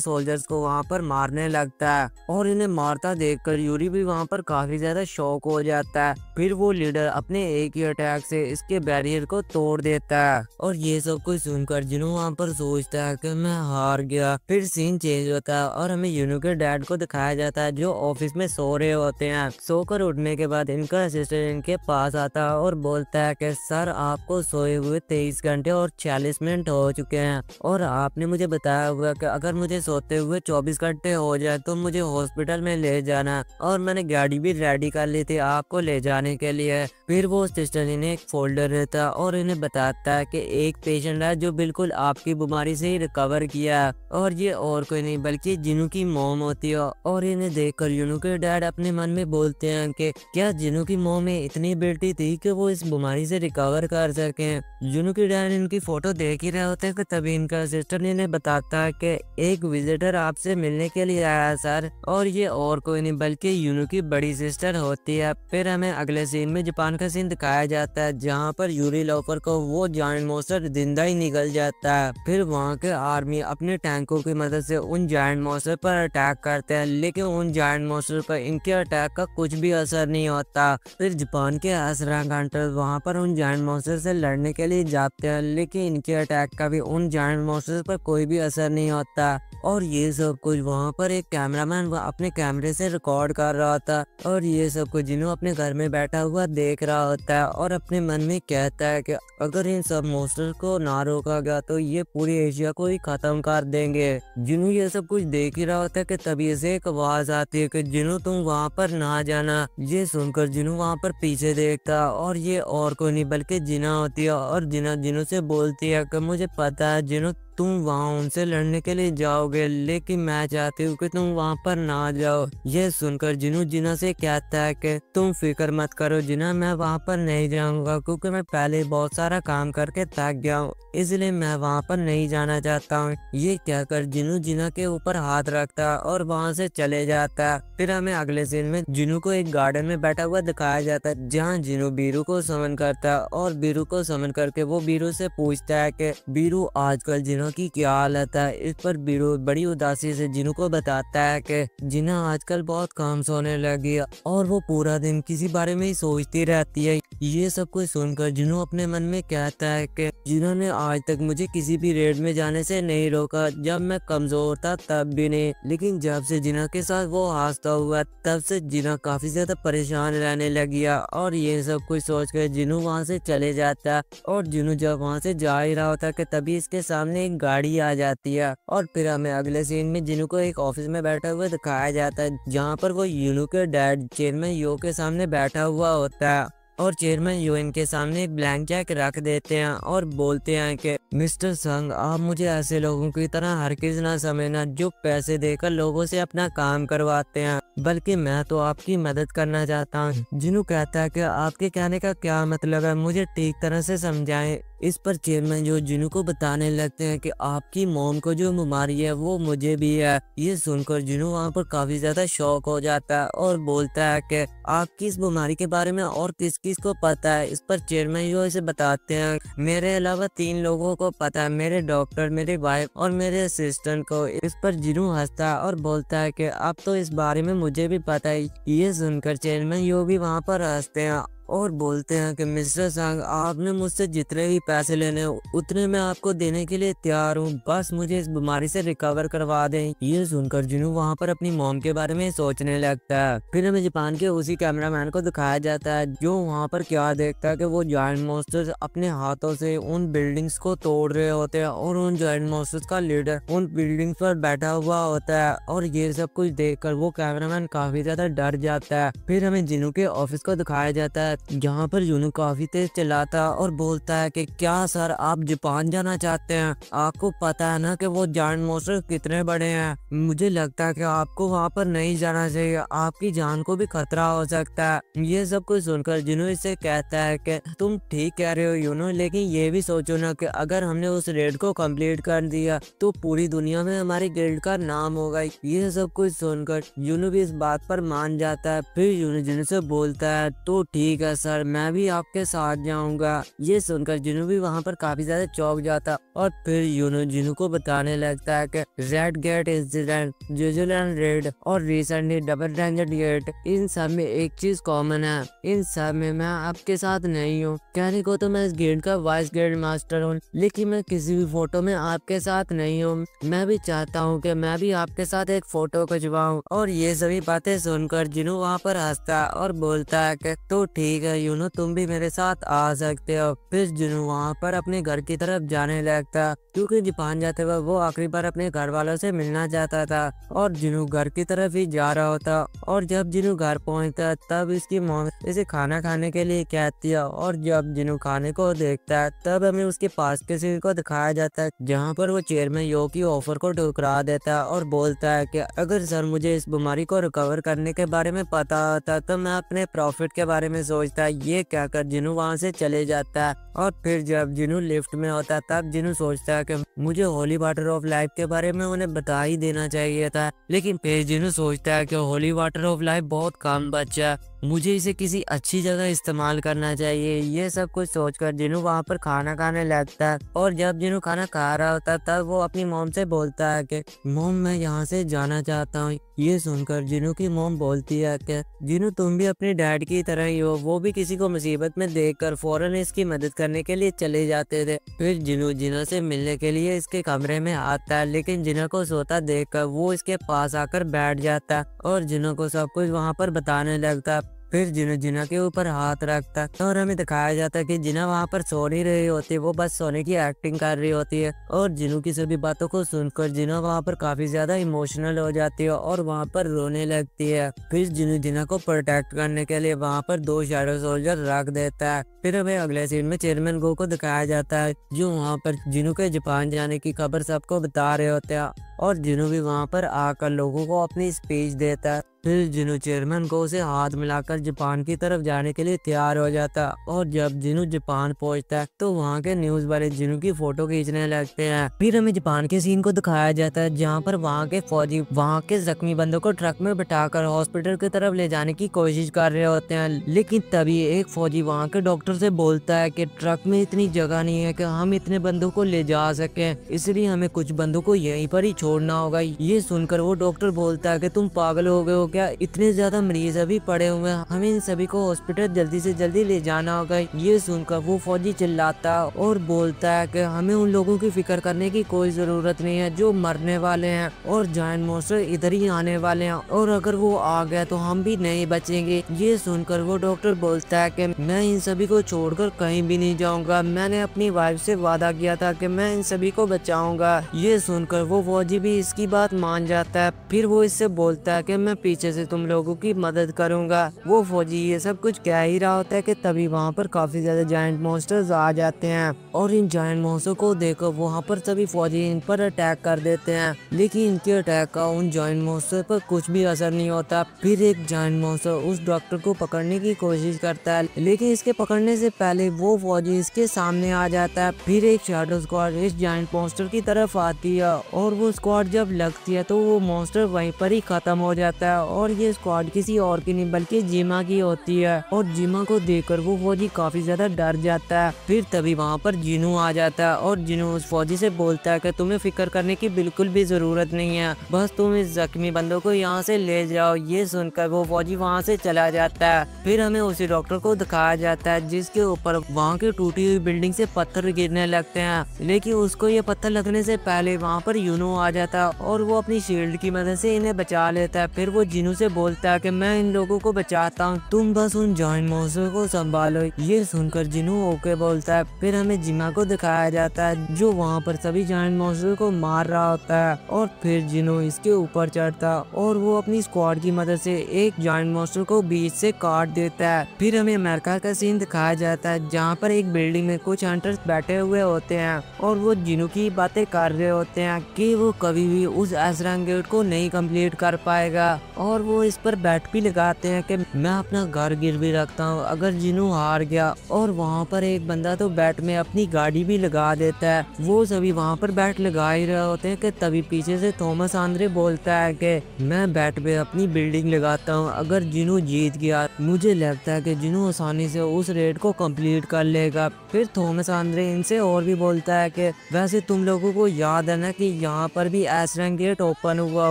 सोल्जर्स को वहाँ पर मारने लगता है और इन्हें मारता देखकर यूरी भी वहाँ पर काफी ज्यादा शॉक हो जाता है। फिर वो लीडर अपने एक ही अटैक से इसके बैरियर को तोड़ देता है और ये सब कुछ सुनकर जिनू वहाँ पर सोचता है कि मैं हार गया। फिर सीन चेंज होता है और हमें यूनू के डैड को दिखाया जाता है जो ऑफिस में सो रहे होते हैं। सोकर उठने के बाद इनका असिस्टेंट इनके पास आता है और बोलता है कि सर आपको सोए हुए 23 घंटे और 40 मिनट हो चुके हैं और आपने मुझे बताया हुआ कि अगर मुझे सोते हुए 24 घंटे हो जाए तो मुझे हॉस्पिटल में ले जाना और मैंने गाड़ी भी रेडी कर ली थी आपको ले जाने के लिए। फिर वो सिस्टर इन्हें एक फोल्डर देता है और इन्हें बताता है कि एक पेशेंट है जो बिल्कुल आपकी बीमारी से ही रिकवर किया और ये और कोई नहीं बल्कि जिनू की मॉम होती है। और इन्हें देखकर यूनू के डैड अपने मन में बोलते हैं कि क्या जिनू की मॉम में इतनी एबिलिटी थी कि वो इस बीमारी से रिकवर कर सके। यूनू के डैड इनकी फोटो देख ही रहे होते हैं कि तभी इनका सिस्टर इन्हें बताता है कि एक विजिटर आपसे मिलने के लिए आया सर और ये और कोई नहीं बल्कि यूनू की बड़ी सिस्टर होती है। फिर हमें अगले सीन में जापान का सीन दिखाया जाता है जहाँ पर यूरी लोफर को वो जायंट मॉन्स्टर जिंदा ही निकल जाता है। फिर वहाँ के आर्मी अपने टैंकों की मदद से उन जायंट मॉन्स्टर पर अटैक करते हैं लेकिन उन जायंट मॉन्स्टर पर इनके अटैक का कुछ भी असर नहीं होता। फिर जापान के असरांग हंटर वहाँ पर उन जायंट मॉन्स्टर से लड़ने के लिए जाते हैं लेकिन इनके अटैक का भी उन जायंट मॉन्स्टर पर कोई भी असर नहीं होता। और ये सब कुछ वहाँ पर एक कैमरामैन अपने कैमरे से रिकॉर्ड कर रहा था और ये सब कुछ जिन्हों अपने घर में बैठा हुआ देख रहा होता है और अपने मन में कहता है कि अगर इन सब मॉन्स्टर को ना रोका गया तो ये पूरी एशिया को ही खत्म कर देंगे। जिन्हों ये सब कुछ देख ही रहा होता है कि तभी से एक आवाज आती है कि जिन्हों तुम वहाँ पर ना जाना। ये सुनकर जिन्हों वहाँ पर पीछे देखता और ये और कोई नहीं बल्कि जिना होती है और जिना जिन्हों से बोलती है कि मुझे पता है जिन्हों तुम वहाँ उनसे लड़ने के लिए जाओगे लेकिन मैं चाहती हूँ कि तुम वहाँ पर ना जाओ। ये सुनकर जिनू जिना से कहता है कि तुम फिक्र मत करो जिना मैं वहाँ पर नहीं जाऊँगा क्योंकि मैं पहले बहुत सारा काम करके थक गया हूँ इसलिए मैं वहाँ पर नहीं जाना चाहता हूँ। ये कहकर जिनू जिना के ऊपर हाथ रखता है और वहाँ से चले जाता है। फिर हमें अगले सीन में जिनू को एक गार्डन में बैठा हुआ दिखाया जाता है जहाँ जिनू बीरू को समन करता है और बीरू को समन करके वो बीरू से पूछता है कि बीरू आजकल जिनू की क्या हालत है। इस पर बीरू बड़ी उदासी से जिनू को बताता है कि जिना आजकल बहुत कम सोने लगी है और वो पूरा दिन किसी बारे में ही सोचती रहती है। ये सब कुछ सुनकर जिनू अपने मन में कहता है कि जिन्होंने आज तक मुझे किसी भी रेड में जाने से नहीं रोका, जब मैं कमजोर था तब भी नहीं, लेकिन जब से जिना के साथ वो हादसा हुआ तब से जिना काफी ज्यादा परेशान रहने लगी है। और ये सब कुछ सोचकर जिनू वहाँ से चले जाता है और जिनू जब वहाँ से जा ही रहा होता है कि तभी इसके सामने एक गाड़ी आ जाती है। और फिर हमें अगले सीन में जिनू को एक ऑफिस में बैठा हुआ दिखाया जाता है जहाँ पर वो यूनू के डैड चेयरमैन यो के सामने बैठा हुआ होता है और चेयरमैन यो इनके सामने एक ब्लैंक चेक रख देते हैं और बोलते हैं कि मिस्टर संग आप मुझे ऐसे लोगों की तरह हरगिज ना समझना जो पैसे देकर लोगों से अपना काम करवाते हैं, बल्कि मैं तो आपकी मदद करना चाहता हूँ। जिनू कहता है कि आपके कहने का क्या मतलब है, मुझे ठीक तरह से समझाएं। इस पर चेयरमैन जो जिनू को बताने लगते हैं कि आपकी मॉम को जो बीमारी है वो मुझे भी है। ये सुनकर जिनू वहाँ पर काफी ज्यादा शॉक हो जाता है और बोलता है कि आपकी इस बीमारी के बारे में और किस किस को पता है। इस पर चेयरमैन जो इसे बताते हैं मेरे अलावा 3 लोगों को पता है, मेरे डॉक्टर, मेरी वाइफ और मेरे असिस्टेंट को। इस पर जिनू हंसता है और बोलता है कि अब तो इस बारे में मुझे भी पता है। ये सुनकर चेयरमैन यो भी वहाँ पर हंसते हैं और बोलते हैं कि मिस्टर संग आपने मुझसे जितने भी पैसे लेने उतने मैं आपको देने के लिए तैयार हूँ, बस मुझे इस बीमारी से रिकवर करवा दें। ये सुनकर जिनू वहाँ पर अपनी मॉम के बारे में सोचने लगता है। फिर हमें जापान के उसी कैमरामैन को दिखाया जाता है जो वहाँ पर क्या देखता है कि वो जायंट मॉन्स्टर्स अपने हाथों से उन बिल्डिंग्स को तोड़ रहे होते हैं और उन जायंट मॉन्स्टर्स का लीडर उन बिल्डिंग्स पर बैठा हुआ होता है। और ये सब कुछ देखकर वो कैमरामैन काफी ज्यादा डर जाता है। फिर हमें जिनू के ऑफिस को दिखाया जाता है जहाँ पर यूनू काफी तेज चिल्लाता और बोलता है कि क्या सर आप जापान जाना चाहते हैं, आपको पता है ना कि वो जायंट मॉन्स्टर कितने बड़े हैं, मुझे लगता है कि आपको वहाँ पर नहीं जाना चाहिए, आपकी जान को भी खतरा हो सकता है। ये सब कुछ सुनकर जिनू इससे कहता है कि तुम ठीक कह रहे हो यूनू, लेकिन ये भी सोचो ना कि अगर हमने उस रेड को कंप्लीट कर दिया तो पूरी दुनिया में हमारी गिल्ड का नाम होगा। ये सब कुछ सुनकर यूनू भी इस बात पर मान जाता है। फिर यूनू जिनू से बोलता है तो ठीक है है सर, मैं भी आपके साथ जाऊंगा। ये सुनकर जिनू भी वहाँ पर काफी ज्यादा चौंक जाता और फिर यूनो जिनू को बताने लगता है कि red gate incident, New Zealand raid और रिसेंटली डबल डेंजर गेट, इन सब में एक चीज कॉमन है, इन सब में मैं आपके साथ नहीं हूँ। कहने को तो मैं इस गेट का वाइस गेट मास्टर हूँ, लेकिन मैं किसी भी फोटो में आपके साथ नहीं हूँ। मैं भी चाहता हूँ कि मैं भी आपके साथ एक फोटो खिंचवाऊं। और ये सभी बातें सुनकर जिनू वहाँ पर हंसता और बोलता है कि तो ठीक है यूनो, तुम भी मेरे साथ आ सकते हो। फिर जिनू वहाँ पर अपने घर की तरफ जाने लगता, क्योंकि जापान जाते वक्त वो आखिरी बार अपने घर वालों से मिलना चाहता था और जिनू घर की तरफ ही जा रहा होता। और जब जिनू घर पहुँचता तब इसकी मॉम इसे खाना खाने के लिए कहती है और जब जिनू खाने को देखता है तब हमें उसके पास के सीन को दिखाया जाता है, जहाँ पर वो चेयरमैन यो की ऑफर को ठुकरा देता है और बोलता है कि अगर सर मुझे इस बीमारी को रिकवर करने के बारे में पता होता तो मैं अपने प्रॉफिट के बारे में सोचता। ये कहकर जिनू वहाँ से चले जाता है। और फिर जब जिनू लिफ्ट में होता तब जिनू सोचता है कि मुझे होली वाटर ऑफ लाइफ के बारे में उन्हें बता ही देना चाहिए था, लेकिन फिर जिनू सोचता है कि होली वाटर ऑफ लाइफ बहुत कम बचा है, मुझे इसे किसी अच्छी जगह इस्तेमाल करना चाहिए। ये सब कुछ सोचकर जिनू वहाँ पर खाना खाने लगता है और जब जिनू खाना खा रहा होता है तब वो अपनी मॉम से बोलता है कि मॉम मैं यहाँ से जाना चाहता हूँ। ये सुनकर जिनू की मॉम बोलती है कि जिनू तुम भी अपने डैड की तरह ही हो, वो भी किसी को मुसीबत में देखकर फौरन इसकी मदद करने के लिए चले जाते थे। फिर जिनू जिना से मिलने के लिए इसके कमरे में आता है, लेकिन जिना को सोता देखकर वो इसके पास आकर बैठ जाता और जिना को सब कुछ वहाँ पर बताने लगता। फिर जिना जिना के ऊपर हाथ रखता है और हमें दिखाया जाता है कि जिना वहाँ पर सो नहीं रही होती, वो बस सोने की एक्टिंग कर रही होती है। और जिनू की सभी बातों को सुनकर जिना वहाँ पर काफी ज्यादा इमोशनल हो जाती है और वहाँ पर रोने लगती है। फिर जिनू जिना को प्रोटेक्ट करने के लिए वहाँ पर 2 शैडो सोल्जर रख देता है। फिर हमें अगले सीन में चेयरमैन गो को दिखाया जाता है, जो वहाँ पर जिनू के जापान जाने की खबर सबको बता रहे होते हैं और जिनू भी वहाँ पर आकर लोगों को अपनी स्पीच देता है। फिर जिनू चेयरमैन को उसे हाथ मिलाकर जापान की तरफ जाने के लिए तैयार हो जाता और जब जिनू जापान पहुंचता है तो वहाँ के न्यूज वाले जिनू की फोटो खींचने लगते हैं। फिर हमें जापान के सीन को दिखाया जाता है, जहाँ पर वहाँ के फौजी वहाँ के जख्मी बंदों को ट्रक में बिठाकर हॉस्पिटल की तरफ ले जाने की कोशिश कर रहे होते हैं, लेकिन तभी एक फौजी वहाँ के डॉक्टर से बोलता है कि ट्रक में इतनी जगह नहीं है कि हम इतने बंदों को ले जा सके, इसलिए हमें कुछ बंदों को यहीं पर ही छोड़ना होगा। ये सुनकर वो डॉक्टर बोलता है कि तुम पागल हो गए हो क्या, इतने ज्यादा मरीज अभी पड़े हुए हैं, हमें इन सभी को हॉस्पिटल जल्दी से जल्दी ले जाना होगा। ये सुनकर वो फौजी चिल्लाता और बोलता है कि हमें उन लोगों की फिक्र करने की कोई जरूरत नहीं है जो मरने वाले हैं और जायंट मॉन्स्टर इधर ही आने वाले हैं और अगर वो आ गया तो हम भी नहीं बचेंगे। ये सुनकर वो डॉक्टर बोलता है कि मैं इन सभी को छोड़कर कहीं भी नहीं जाऊंगा, मैंने अपनी वाइफ से वादा किया था कि मैं इन सभी को बचाऊंगा। ये सुनकर वो फौजी भी इसकी बात मान जाता है। फिर वो इससे बोलता है कि मैं पीछे से तुम लोगों की मदद करूंगा। वो फौजी ये सब कुछ कह ही रहा होता है कि तभी वहाँ पर काफी ज्यादा जायंट मॉन्स्टर्स आ जाते हैं और इन जायंट मॉन्स्टर को देखकर वहाँ पर सभी फौजी इन पर अटैक कर देते हैं, लेकिन इनके अटैक का उन जायंट मॉन्स्टर पर कुछ भी असर नहीं होता। फिर एक जायंट मॉन्स्टर उस डॉक्टर को पकड़ने की कोशिश करता है, लेकिन इसके पकड़ने से पहले वो फौजी इसके सामने आ जाता है। फिर एक शैडो स्क्वाड इस जायंट मॉन्स्टर की तरफ आती है और वो स्क्वाड जब लगती है तो वो मॉन्स्टर वहीं पर ही खत्म हो जाता है और ये स्क्वाड किसी और की नहीं बल्कि जिमा की होती है और जिमा को देखकर वो फौजी काफी ज्यादा डर जाता है। फिर तभी वहाँ पर जिनू आ जाता है और जिनू उस फौजी से बोलता है कि तुम्हें फिक्र करने की बिल्कुल भी जरूरत नहीं है, बस तुम इस जख्मी बंदों को यहाँ से ले जाओ। ये सुनकर वो फौजी वहाँ से चला जाता है। फिर हमें उसी डॉक्टर को दिखाया जाता है जिसके ऊपर वहाँ की टूटी हुई बिल्डिंग से पत्थर गिरने लगते हैं, लेकिन उसको ये पत्थर लगने से पहले वहाँ पर यूनो आ जाता है और वो अपनी शील्ड की मदद से इन्हें बचा लेता है। फिर वो जिनू से बोलता है कि मैं इन लोगों को बचाता हूँ, तुम बस उन जायंट मॉन्स्टर को संभालो। ये सुनकर जिनू ओके बोलता है। फिर हमें जिमा को दिखाया जाता है जो वहाँ पर सभी जायंट मॉन्स्टर को मार रहा होता है और फिर जिनू इसके ऊपर चढ़ता और वो अपनी स्क्वाड की मदद से एक जायंट मॉन्स्टर को बीच से काट देता है। फिर हमें अमेरिका का सीन दिखाया जाता है जहाँ पर एक बिल्डिंग में कुछ हंटर्स बैठे हुए होते हैं और वो जिनू की बातें कर रहे होते हैं कि वो कभी भी उस एसरंग गेट को नहीं कंप्लीट कर पाएगा और वो इस पर बैट भी लगाते हैं कि मैं अपना घर गिरवी रखता हूँ अगर जिनू हार गया। और वहाँ पर एक बंदा तो बैट में अपनी गाड़ी भी लगा देता है। वो सभी वहाँ पर बैट लगा ही रहे होते हैं कि तभी पीछे से थॉमस आंद्रे बोलता है कि मैं बैट पे अपनी बिल्डिंग लगाता हूँ अगर जिनू जीत गया। मुझे लगता है कि जिनू आसानी से उस रेड को कंप्लीट कर लेगा। फिर थॉमस आंद्रे इनसे और भी बोलता है कि वैसे तुम लोगों को याद है ना कि यहाँ पर भी एस रैंक गेट ओपन हुआ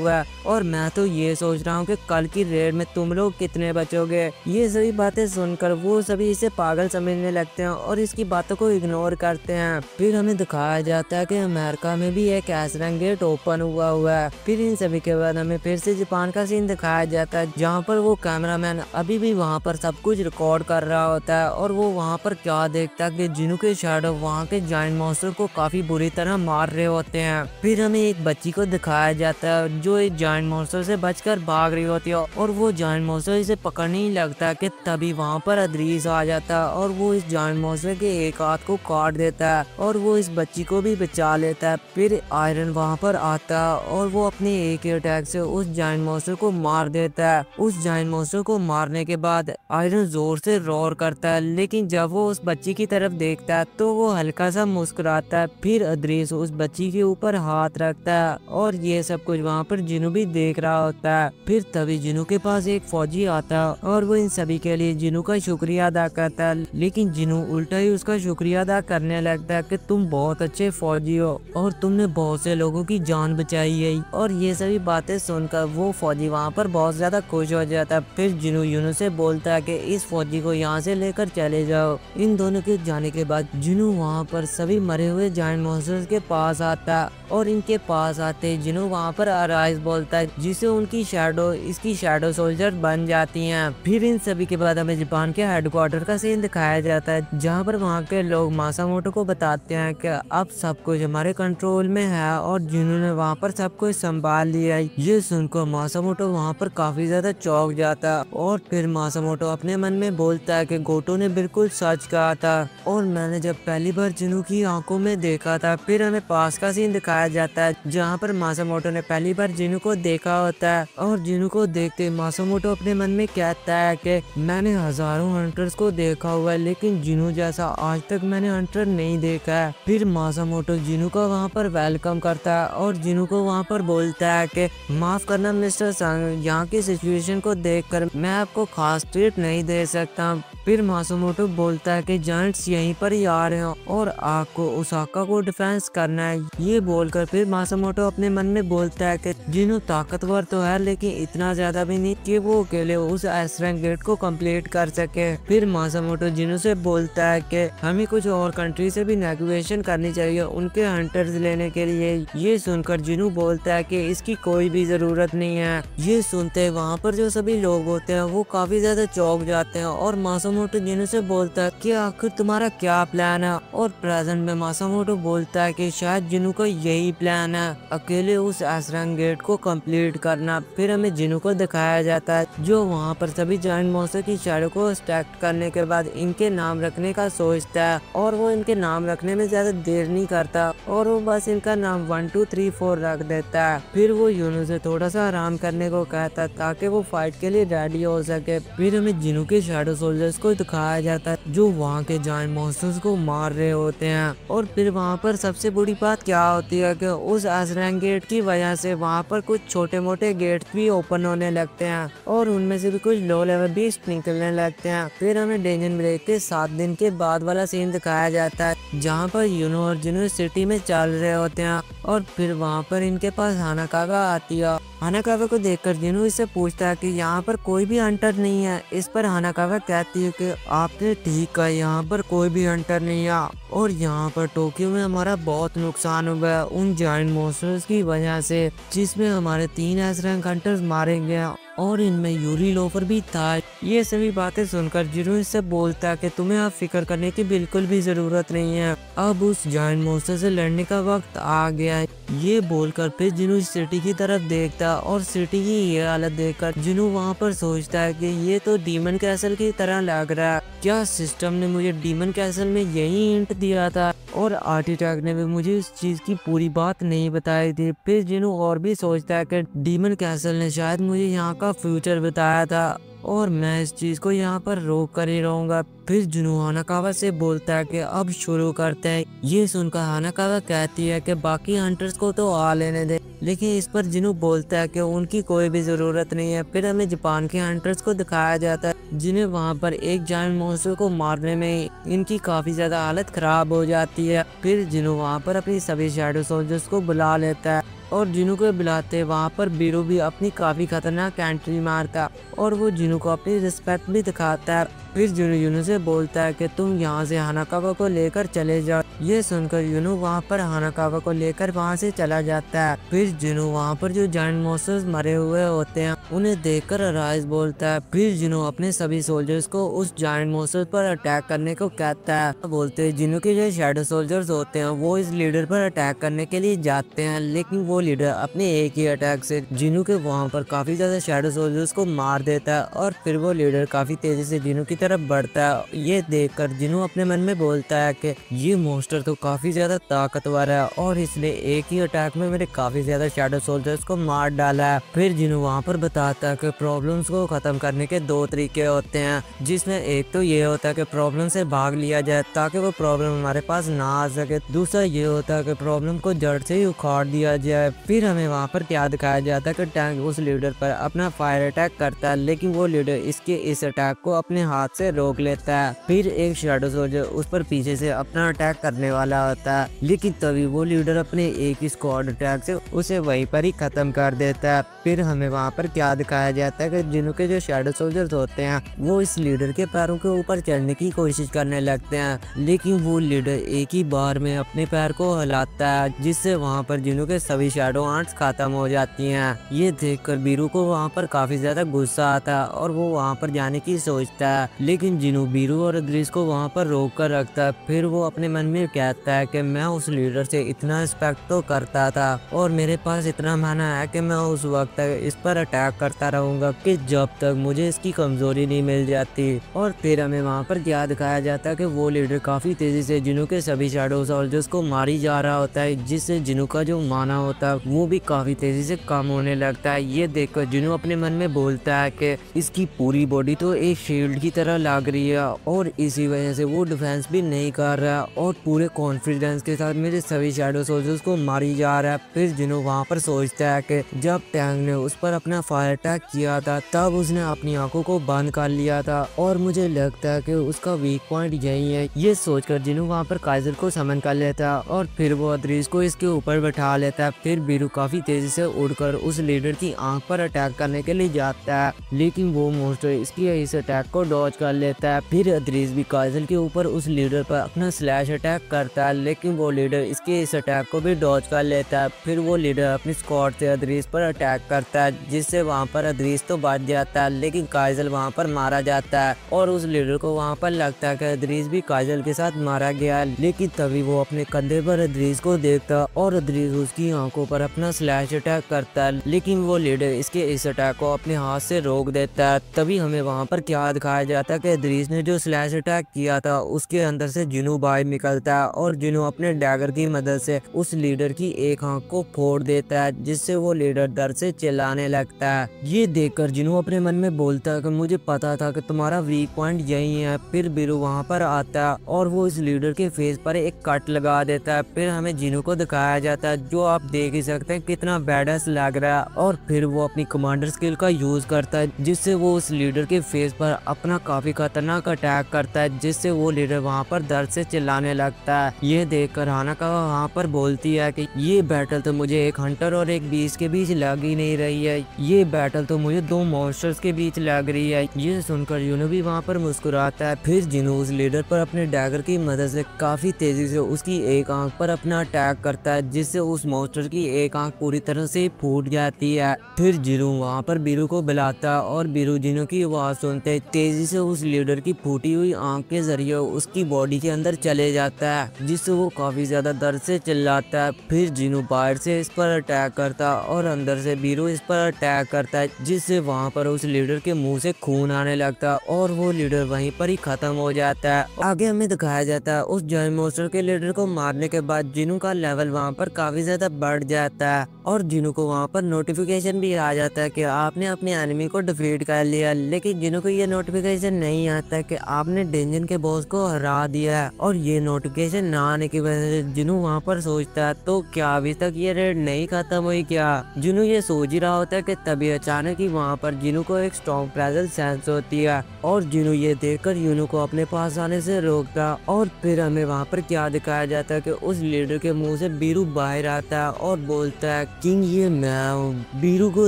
है और मैं तो ये सोच रहा हूँ कि कल की रेड में तुम लोग कितने बचोगे। ये सभी बातें सुनकर वो सभी इसे पागल समझने लगते हैं और इसकी बातों को इग्नोर करते हैं। फिर हमें दिखाया जाता है कि अमेरिका में भी एक एस रैंक गेट ओपन हुआ है। फिर इन सभी के बाद हमें फिर से जापान का सीन दिखाया जाता है जहाँ पर वो कैमरामैन अभी भी वहाँ पर सब कुछ रिकॉर्ड कर रहा होता है और वो वहाँ पर क्या देखता है कि जिनू के शैडो वहाँ के जायंट मॉन्स्टर को काफी बुरी तरह मार रहे होते हैं। फिर हमें एक बच्ची को दिखाया जाता है जो एक जायंट मॉन्स्टर से बचकर भाग रही होती है और वो जायंट मॉन्स्टर इसे पकड़ने ही लगता कि तभी वहाँ पर अदरीस आ जाता है और वो इस जायंट मॉन्स्टर के एक हाथ को काट देता है और वो इस बच्ची को भी बचा लेता है। फिर आयरन वहाँ पर आता है और वो अपने एक अटैक से उस जायंट मॉन्स्टर को मार देता है। उस जायंट मॉन्स्टर को मारने के बाद आयरन जोर से रोर करता है, लेकिन जब वो उस बच्ची की तरफ देखता है तो वो हल्का सा मुस्कुराता है। फिर अदरीस उस बच्ची के ऊपर हाथ रखता है और ये सब कुछ वहाँ पर जिनू भी देख रहा होता है। फिर तभी जिनू के पास एक फौजी आता है और वो इन सभी के लिए जिनू का शुक्रिया अदा करता है, लेकिन जिनू उल्टा ही उसका शुक्रिया अदा करने लगता है कि तुम बहुत अच्छे फौजी हो और तुमने बहुत से लोगों की जान बचाई है। और ये सभी बातें सुनकर वो फौजी वहाँ पर बहुत ज्यादा खुश हो जाता है। फिर जिनू यूनू से बोलता है कि इस फौजी को यहाँ से लेकर चले जाओ। इन दोनों के जाने के बाद जिनू वहाँ पर सभी मरे हुए जायंट मॉन्स्टर्स के पास आता है और इनके पास आते जिनू वहाँ पर अराइज बोलता है जिसे उनकी शैडो इसकी शैडो सोल्जर बन जाती हैं। फिर इन सभी के बाद हमें जापान के हेडक्वार्टर का सीन दिखाया जाता है जहाँ पर वहाँ के लोग मासामोटो को बताते हैं कि अब सब कुछ हमारे कंट्रोल में है और जिनू ने वहाँ पर सब कुछ संभाल लिया है। ये सुनकर मासामोटो वहाँ पर काफी ज्यादा चौंक जाता है और फिर मासामोटो अपने मन में बोलता है कि गोटो ने बिल्कुल सच कहा था और मैंने जब पहली बार जिनू की आंखों में देखा था। फिर हमें पास का सीन दिखाया जाता है जहाँ पर मासामोटो ने पहली बार जिनू को देखा होता है और जिनू को देखते मासामोटो अपने मन में कहता है कि मैंने हजारों हंटर्स को देखा हुआ है लेकिन जिनू जैसा आज तक मैंने हंटर नहीं देखा है। फिर मासामोटो जिनू का वहाँ पर वेलकम करता है और जिनू को वहाँ पर बोलता है कि माफ करना मिस्टर संग, यहाँ की सिचुएशन को देखकर मैं आपको खास ट्रीट नहीं दे सकता। फिर मासामोटो बोलता है कि जायंट्स यहीं पर ही आ रहे हैं और आपको ओसाका को डिफेंस करना है। ये बोलकर फिर मासामोटो अपने मन में बोलता है कि जिनू ताकतवर तो है लेकिन इतना ज्यादा भी नहीं कि वो अकेले उस एस रैंक गेट को कंप्लीट कर सके। फिर मासामोटो जिनू से बोलता है कि हमें कुछ और कंट्री से भी नेगोशिएशन करनी चाहिए उनके हंटर्स लेने के लिए। ये सुनकर जिनू बोलता है कि इसकी कोई भी जरूरत नहीं है। ये सुनते वहाँ पर जो सभी लोग होते हैं वो काफी ज्यादा चौंक जाते हैं और मासामोटो जिनू से बोलता है कि आखिर तुम्हारा क्या प्लान है। और प्रेजेंट में मासामोटो बोलता है कि शायद जिनू का यही प्लान है, अकेले उस एस रैंक गेट को कंप्लीट करना। फिर हमें जिनू को दिखाया जाता है जो वहाँ पर सभी जायंट मॉन्स्टर की शैडो को स्टैक करने के बाद इनके नाम रखने का सोचता है और वो इनके नाम रखने में ज्यादा देर नहीं करता और वो बस इनका नाम 1 2 3 4 रख देता है। फिर वो यूनू से थोड़ा सा आराम करने को कहता है ताकि वो फाइट के लिए रेडी हो सके। फिर हमें जिनू के शैडो सोल्जर्स को दिखाया जाता है जो वहाँ के जायंट मॉन्स्टर्स को मार रहे होते हैं। और फिर वहाँ पर सबसे बड़ी बात क्या होती है कि उस एस रैंक गेट की वजह से वहाँ पर कुछ छोटे मोटे गेट भी ओपन होने लगते हैं और उनमें से भी कुछ लो लेवल बीस्ट निकलने लगते हैं। फिर हमें डेंजन ब्रेक के 7 दिन के बाद वाला सीन दिखाया जाता है जहाँ पर यूनो और जिनू सिटी में चल रहे होते हैं और फिर वहाँ पर इनके पास हानाकावा आती है। हानाकावा को देखकर जिनू इससे पूछता है कि यहाँ पर कोई भी हंटर नहीं है। इस पर हानाकावा कहती है कि आपने ठीक कहा, यहाँ पर कोई भी हंटर नहीं है और यहाँ पर टोक्यो में हमारा बहुत नुकसान हुआ है उन जायंट मॉन्स्टर्स की वजह से जिसमें हमारे 3 एस रैंक हंटर्स मारे गए और इनमें यूरी लोफर भी था। ये सभी बातें सुनकर जिनू इससे बोलता है कि तुम्हें अब फिक्र करने की बिल्कुल भी जरूरत नहीं है, अब उस जायंट मॉन्स्टर से लड़ने का वक्त आ गया है। ये बोलकर फिर जिनू सिटी की तरफ देखता और सिटी की ये हालत देखकर जिनू वहाँ पर सोचता है कि ये तो डीमन कैसल की तरह लग रहा है। क्या सिस्टम ने मुझे डीमन कैसल में यही हिंट दिया था और आर्टिटेक्ट ने भी मुझे इस चीज़ की पूरी बात नहीं बताई थी। फिर जिनू और भी सोचता है कि डीमन कैसल ने शायद मुझे यहाँ का फ्यूचर बताया था और मैं इस चीज़ को यहाँ पर रोक कर ही रहूँगा। फिर जुनू हानाकावा से बोलता है कि अब शुरू करते हैं। ये सुनकर हानाकावा कहती है कि बाकी हंटर्स को तो आ लेने दे, लेकिन इस पर जिनू बोलता है कि उनकी कोई भी ज़रूरत नहीं है। फिर हमें जापान के हंटर्स को दिखाया जाता है जिन्हें वहाँ पर एक जायंट मॉन्स्टर को मारने में इनकी काफ़ी ज़्यादा हालत ख़राब हो जाती है। फिर जिनू वहाँ पर अपनी सभी शैडो सोल्जर्स को बुला लेता है और जिनू को बुलाते वहाँ पर बीरू भी अपनी काफ़ी खतरनाक एंट्री मारता और वो जिनू को अपनी रिस्पेक्ट भी दिखाता है। फिर जिनू यूनू से बोलता है कि तुम यहाँ से हानाकावा को लेकर चले जाओ। ये सुनकर यूनू वहाँ पर हानाकावा को लेकर वहाँ से चला जाता है। फिर जिनू वहाँ पर जो जायंट मॉन्स्टर्स मरे हुए होते हैं उन्हें देखकर अराइज बोलता है। फिर जिनू अपने सभी सोल्जर्स को उस जायंट मॉन्स्टर्स पर अटैक करने को कहता है। बोलते हैं जिनू के जो शैडो सोल्जर्स होते हैं वो इस लीडर पर अटैक करने के लिए जाते हैं, लेकिन वो लीडर अपने एक ही अटैक से जिनू के वहाँ पर काफी ज्यादा शैडो सोल्जर्स को मार देता है और फिर वो लीडर काफी तेजी से जिनू की तरफ बढ़ता है। ये देखकर जिनू अपने मन में बोलता है कि ये मॉन्स्टर तो काफी ज्यादा ताकतवर है और इसने एक ही अटैक में मेरे काफी ज्यादा शैडो सोल्जर्स को मार डाला है। फिर जिनू वहाँ पर बताता है कि प्रॉब्लम्स को खत्म करने के दो तरीके होते हैं, जिसमें एक तो ये होता है कि प्रॉब्लम से भाग लिया जाए ताकि वो प्रॉब्लम हमारे पास ना आ सके। दूसरा ये होता है कि प्रॉब्लम को जड़ से ही उखाड़ दिया जाए। फिर हमें वहाँ पर क्या दिखाया जाता है कि टैंक उस लीडर पर अपना फायर अटैक करता है, लेकिन वो लीडर इसके इस अटैक को अपने हाथ से रोक लेता है। फिर एक शैडो सोल्जर उस पर पीछे से अपना अटैक करने वाला होता है, लेकिन तभी वो लीडर अपने एक ही स्क्वाड अटैक से उसे वहीं पर ही खत्म कर देता है। फिर हमें वहाँ पर क्या दिखाया जाता है कि जिनू के जो शैडो सोल्जर्स होते हैं वो इस लीडर के पैरों के ऊपर चढ़ने की कोशिश करने लगते हैं, लेकिन वो लीडर एक ही बार में अपने पैर को हिलाता है, जिससे वहाँ पर जिनू के सभी शैडो आर्ट्स खत्म हो जाती हैं। ये देखकर बीरू को वहाँ पर काफी ज्यादा गुस्सा आता है और वो वहाँ पर जाने की सोचता है, लेकिन जिनू बीरू और ग्रीस को वहाँ पर रोक कर रखता है। फिर वो अपने मन में कहता है कि मैं उस लीडर से इतना रिस्पेक्ट तो करता था और मेरे पास इतना माना है कि मैं उस वक्त तक इस पर अटैक करता रहूंगा कि जब तक मुझे इसकी कमजोरी नहीं मिल जाती। और फिर हमें वहाँ पर क्या दिखाया जाता है कि वो लीडर काफी तेजी से जिनू के सभी शैडो सोल्जर्स को मारी जा रहा होता है, जिससे जिनू का जो माना होता है वो भी काफी तेजी से कम होने लगता है। ये देखकर जिनू अपने मन में बोलता है कि इसकी पूरी बॉडी तो एक शील्ड की तरह लग रही है और इसी वजह से वो डिफेंस भी नहीं कर रहा और पूरे कॉन्फिडेंस के साथ मेरे सभी शैडो सोल्जर्स को मारी जा रहा है। फिर जिनू वहाँ पर सोचता है कि जब टैंग ने उस पर अपना फायर अटैक किया था तब उसने अपनी आंखों को बंद कर लिया था और मुझे लगता है कि उसका वीक पॉइंट यही है। ये सोचकर जिनू वहाँ पर काइजर को समन कर लेता है और फिर वो अद्रीस को इसके ऊपर बैठा लेता है। फिर बीरू काफी तेजी से उड़कर उस लीडर की आंख पर अटैक करने के लिए जाता है, लेकिन वो मॉन्स्टर इसकी इस अटैक को डॉज कर लेता है। फिर अद्रीस भी काइजर के ऊपर उस लीडर पर अपना स्लैश अटैक करता है, लेकिन वो लीडर इसके इस अटैक को भी डॉज कर लेता है। फिर वो लीडर अपनी स्क्वाड से अद्रीस पर अटैक करता है, जिससे वहाँ पर अद्रीस तो बच जाता है, लेकिन काइजल वहाँ पर मारा जाता है और उस लीडर को वहाँ पर लगता है कि अद्रीस भी काइजल के साथ मारा गया, लेकिन तभी वो अपने कंधे पर अद्रीस को देखता और अद्रीस उसकी आंखों पर अपना स्लैश अटैक करता है, लेकिन वो लीडर इसके इस अटैक को अपने हाथ से रोक देता है। तभी हमें वहाँ पर क्या दिखाया जाता है कि अद्रीस ने जो स्लैश अटैक किया था उसके अंदर से जिनू बाहर निकलता है और जिनू अपने डैगर की मदद से उस लीडर की एक आंख को फोड़ देता है, जिससे वो लीडर डर से चिल्लाने लगता है। ये देखकर जिनू अपने मन में बोलता है कि मुझे पता था कि तुम्हारा वीक पॉइंट यही है। फिर बीरू वहाँ पर आता है और वो इस लीडर के फेस पर एक कट लगा देता है। फिर हमें जिनू को दिखाया जाता है, जो आप देख ही सकते हैं कितना बैडस लग रहा है, और फिर वो अपनी कमांडर स्किल का यूज करता है, जिससे वो उस लीडर के फेस पर अपना काफी खतरनाक अटैक करता है, जिससे वो लीडर वहाँ पर दर्द से चिल्लाने लगता है। ये देखकर हानाकावा वहाँ पर बोलती है कि ये बैटल तो मुझे एक हंटर और एक बीस्ट के बीच लग ही नहीं रही है, ये बैटल तो मुझे दो मॉन्स्टर्स के बीच लग रही है। ये सुनकर यूनो भी वहाँ पर मुस्कुराता है। फिर जिनू उस लीडर पर अपने डैगर की मदद से काफी तेजी से उसकी एक आंख पर अपना अटैक करता है, जिससे उस मॉन्स्टर की एक आंख पूरी तरह से फूट जाती है। फिर जिनू वहाँ पर बीरू को बुलाता है और बीरू जिनू की आवाज सुनते तेजी से उस लीडर की फूटी हुई आंख के जरिए उसकी बॉडी के अंदर चले जाता जाता है जिससे वो काफी ज्यादा दर्द से चिल्लाता है। फिर जिनू बाहर से इस पर अटैक करता है और अंदर से बीरू इस पर अटैक करता है, जिससे वहाँ पर उस लीडर के मुंह से खून आने लगता है और वो लीडर वहीं पर ही खत्म हो जाता है। आगे हमें दिखाया जाता है उस जायंट मॉन्स्टर के लीडर को मारने के बाद जिनू का लेवल वहाँ पर काफी ज्यादा बढ़ जाता है और जिनू को वहाँ पर नोटिफिकेशन भी आ जाता है कि आपने अपने एनिमी को डिफीट कर लिया। लेकिन जिनू को ये नोटिफिकेशन नहीं आता कि आपने डेंजन के बॉस को हरा दिया है। और ये नोटिफिकेशन ना आने की वजह से जिनू वहाँ पर सोचता है तो क्या अभी तक ये रेड नहीं खत्म हुई क्या। जिनू ये सोच ही रहा होता है कि तभी अचानक ही वहाँ पर जिनू को एक स्ट्रॉन्ग प्रेजेंस सेंस होती है और जिनू ये देखकर यूनू को अपने पास आने से रोकता। और फिर हमें वहाँ पर क्या दिखाया जाता है कि उस लीडर के मुंह से बीरू बाहर आता है और बोलता है किंग ये मैं हूँ। बीरू को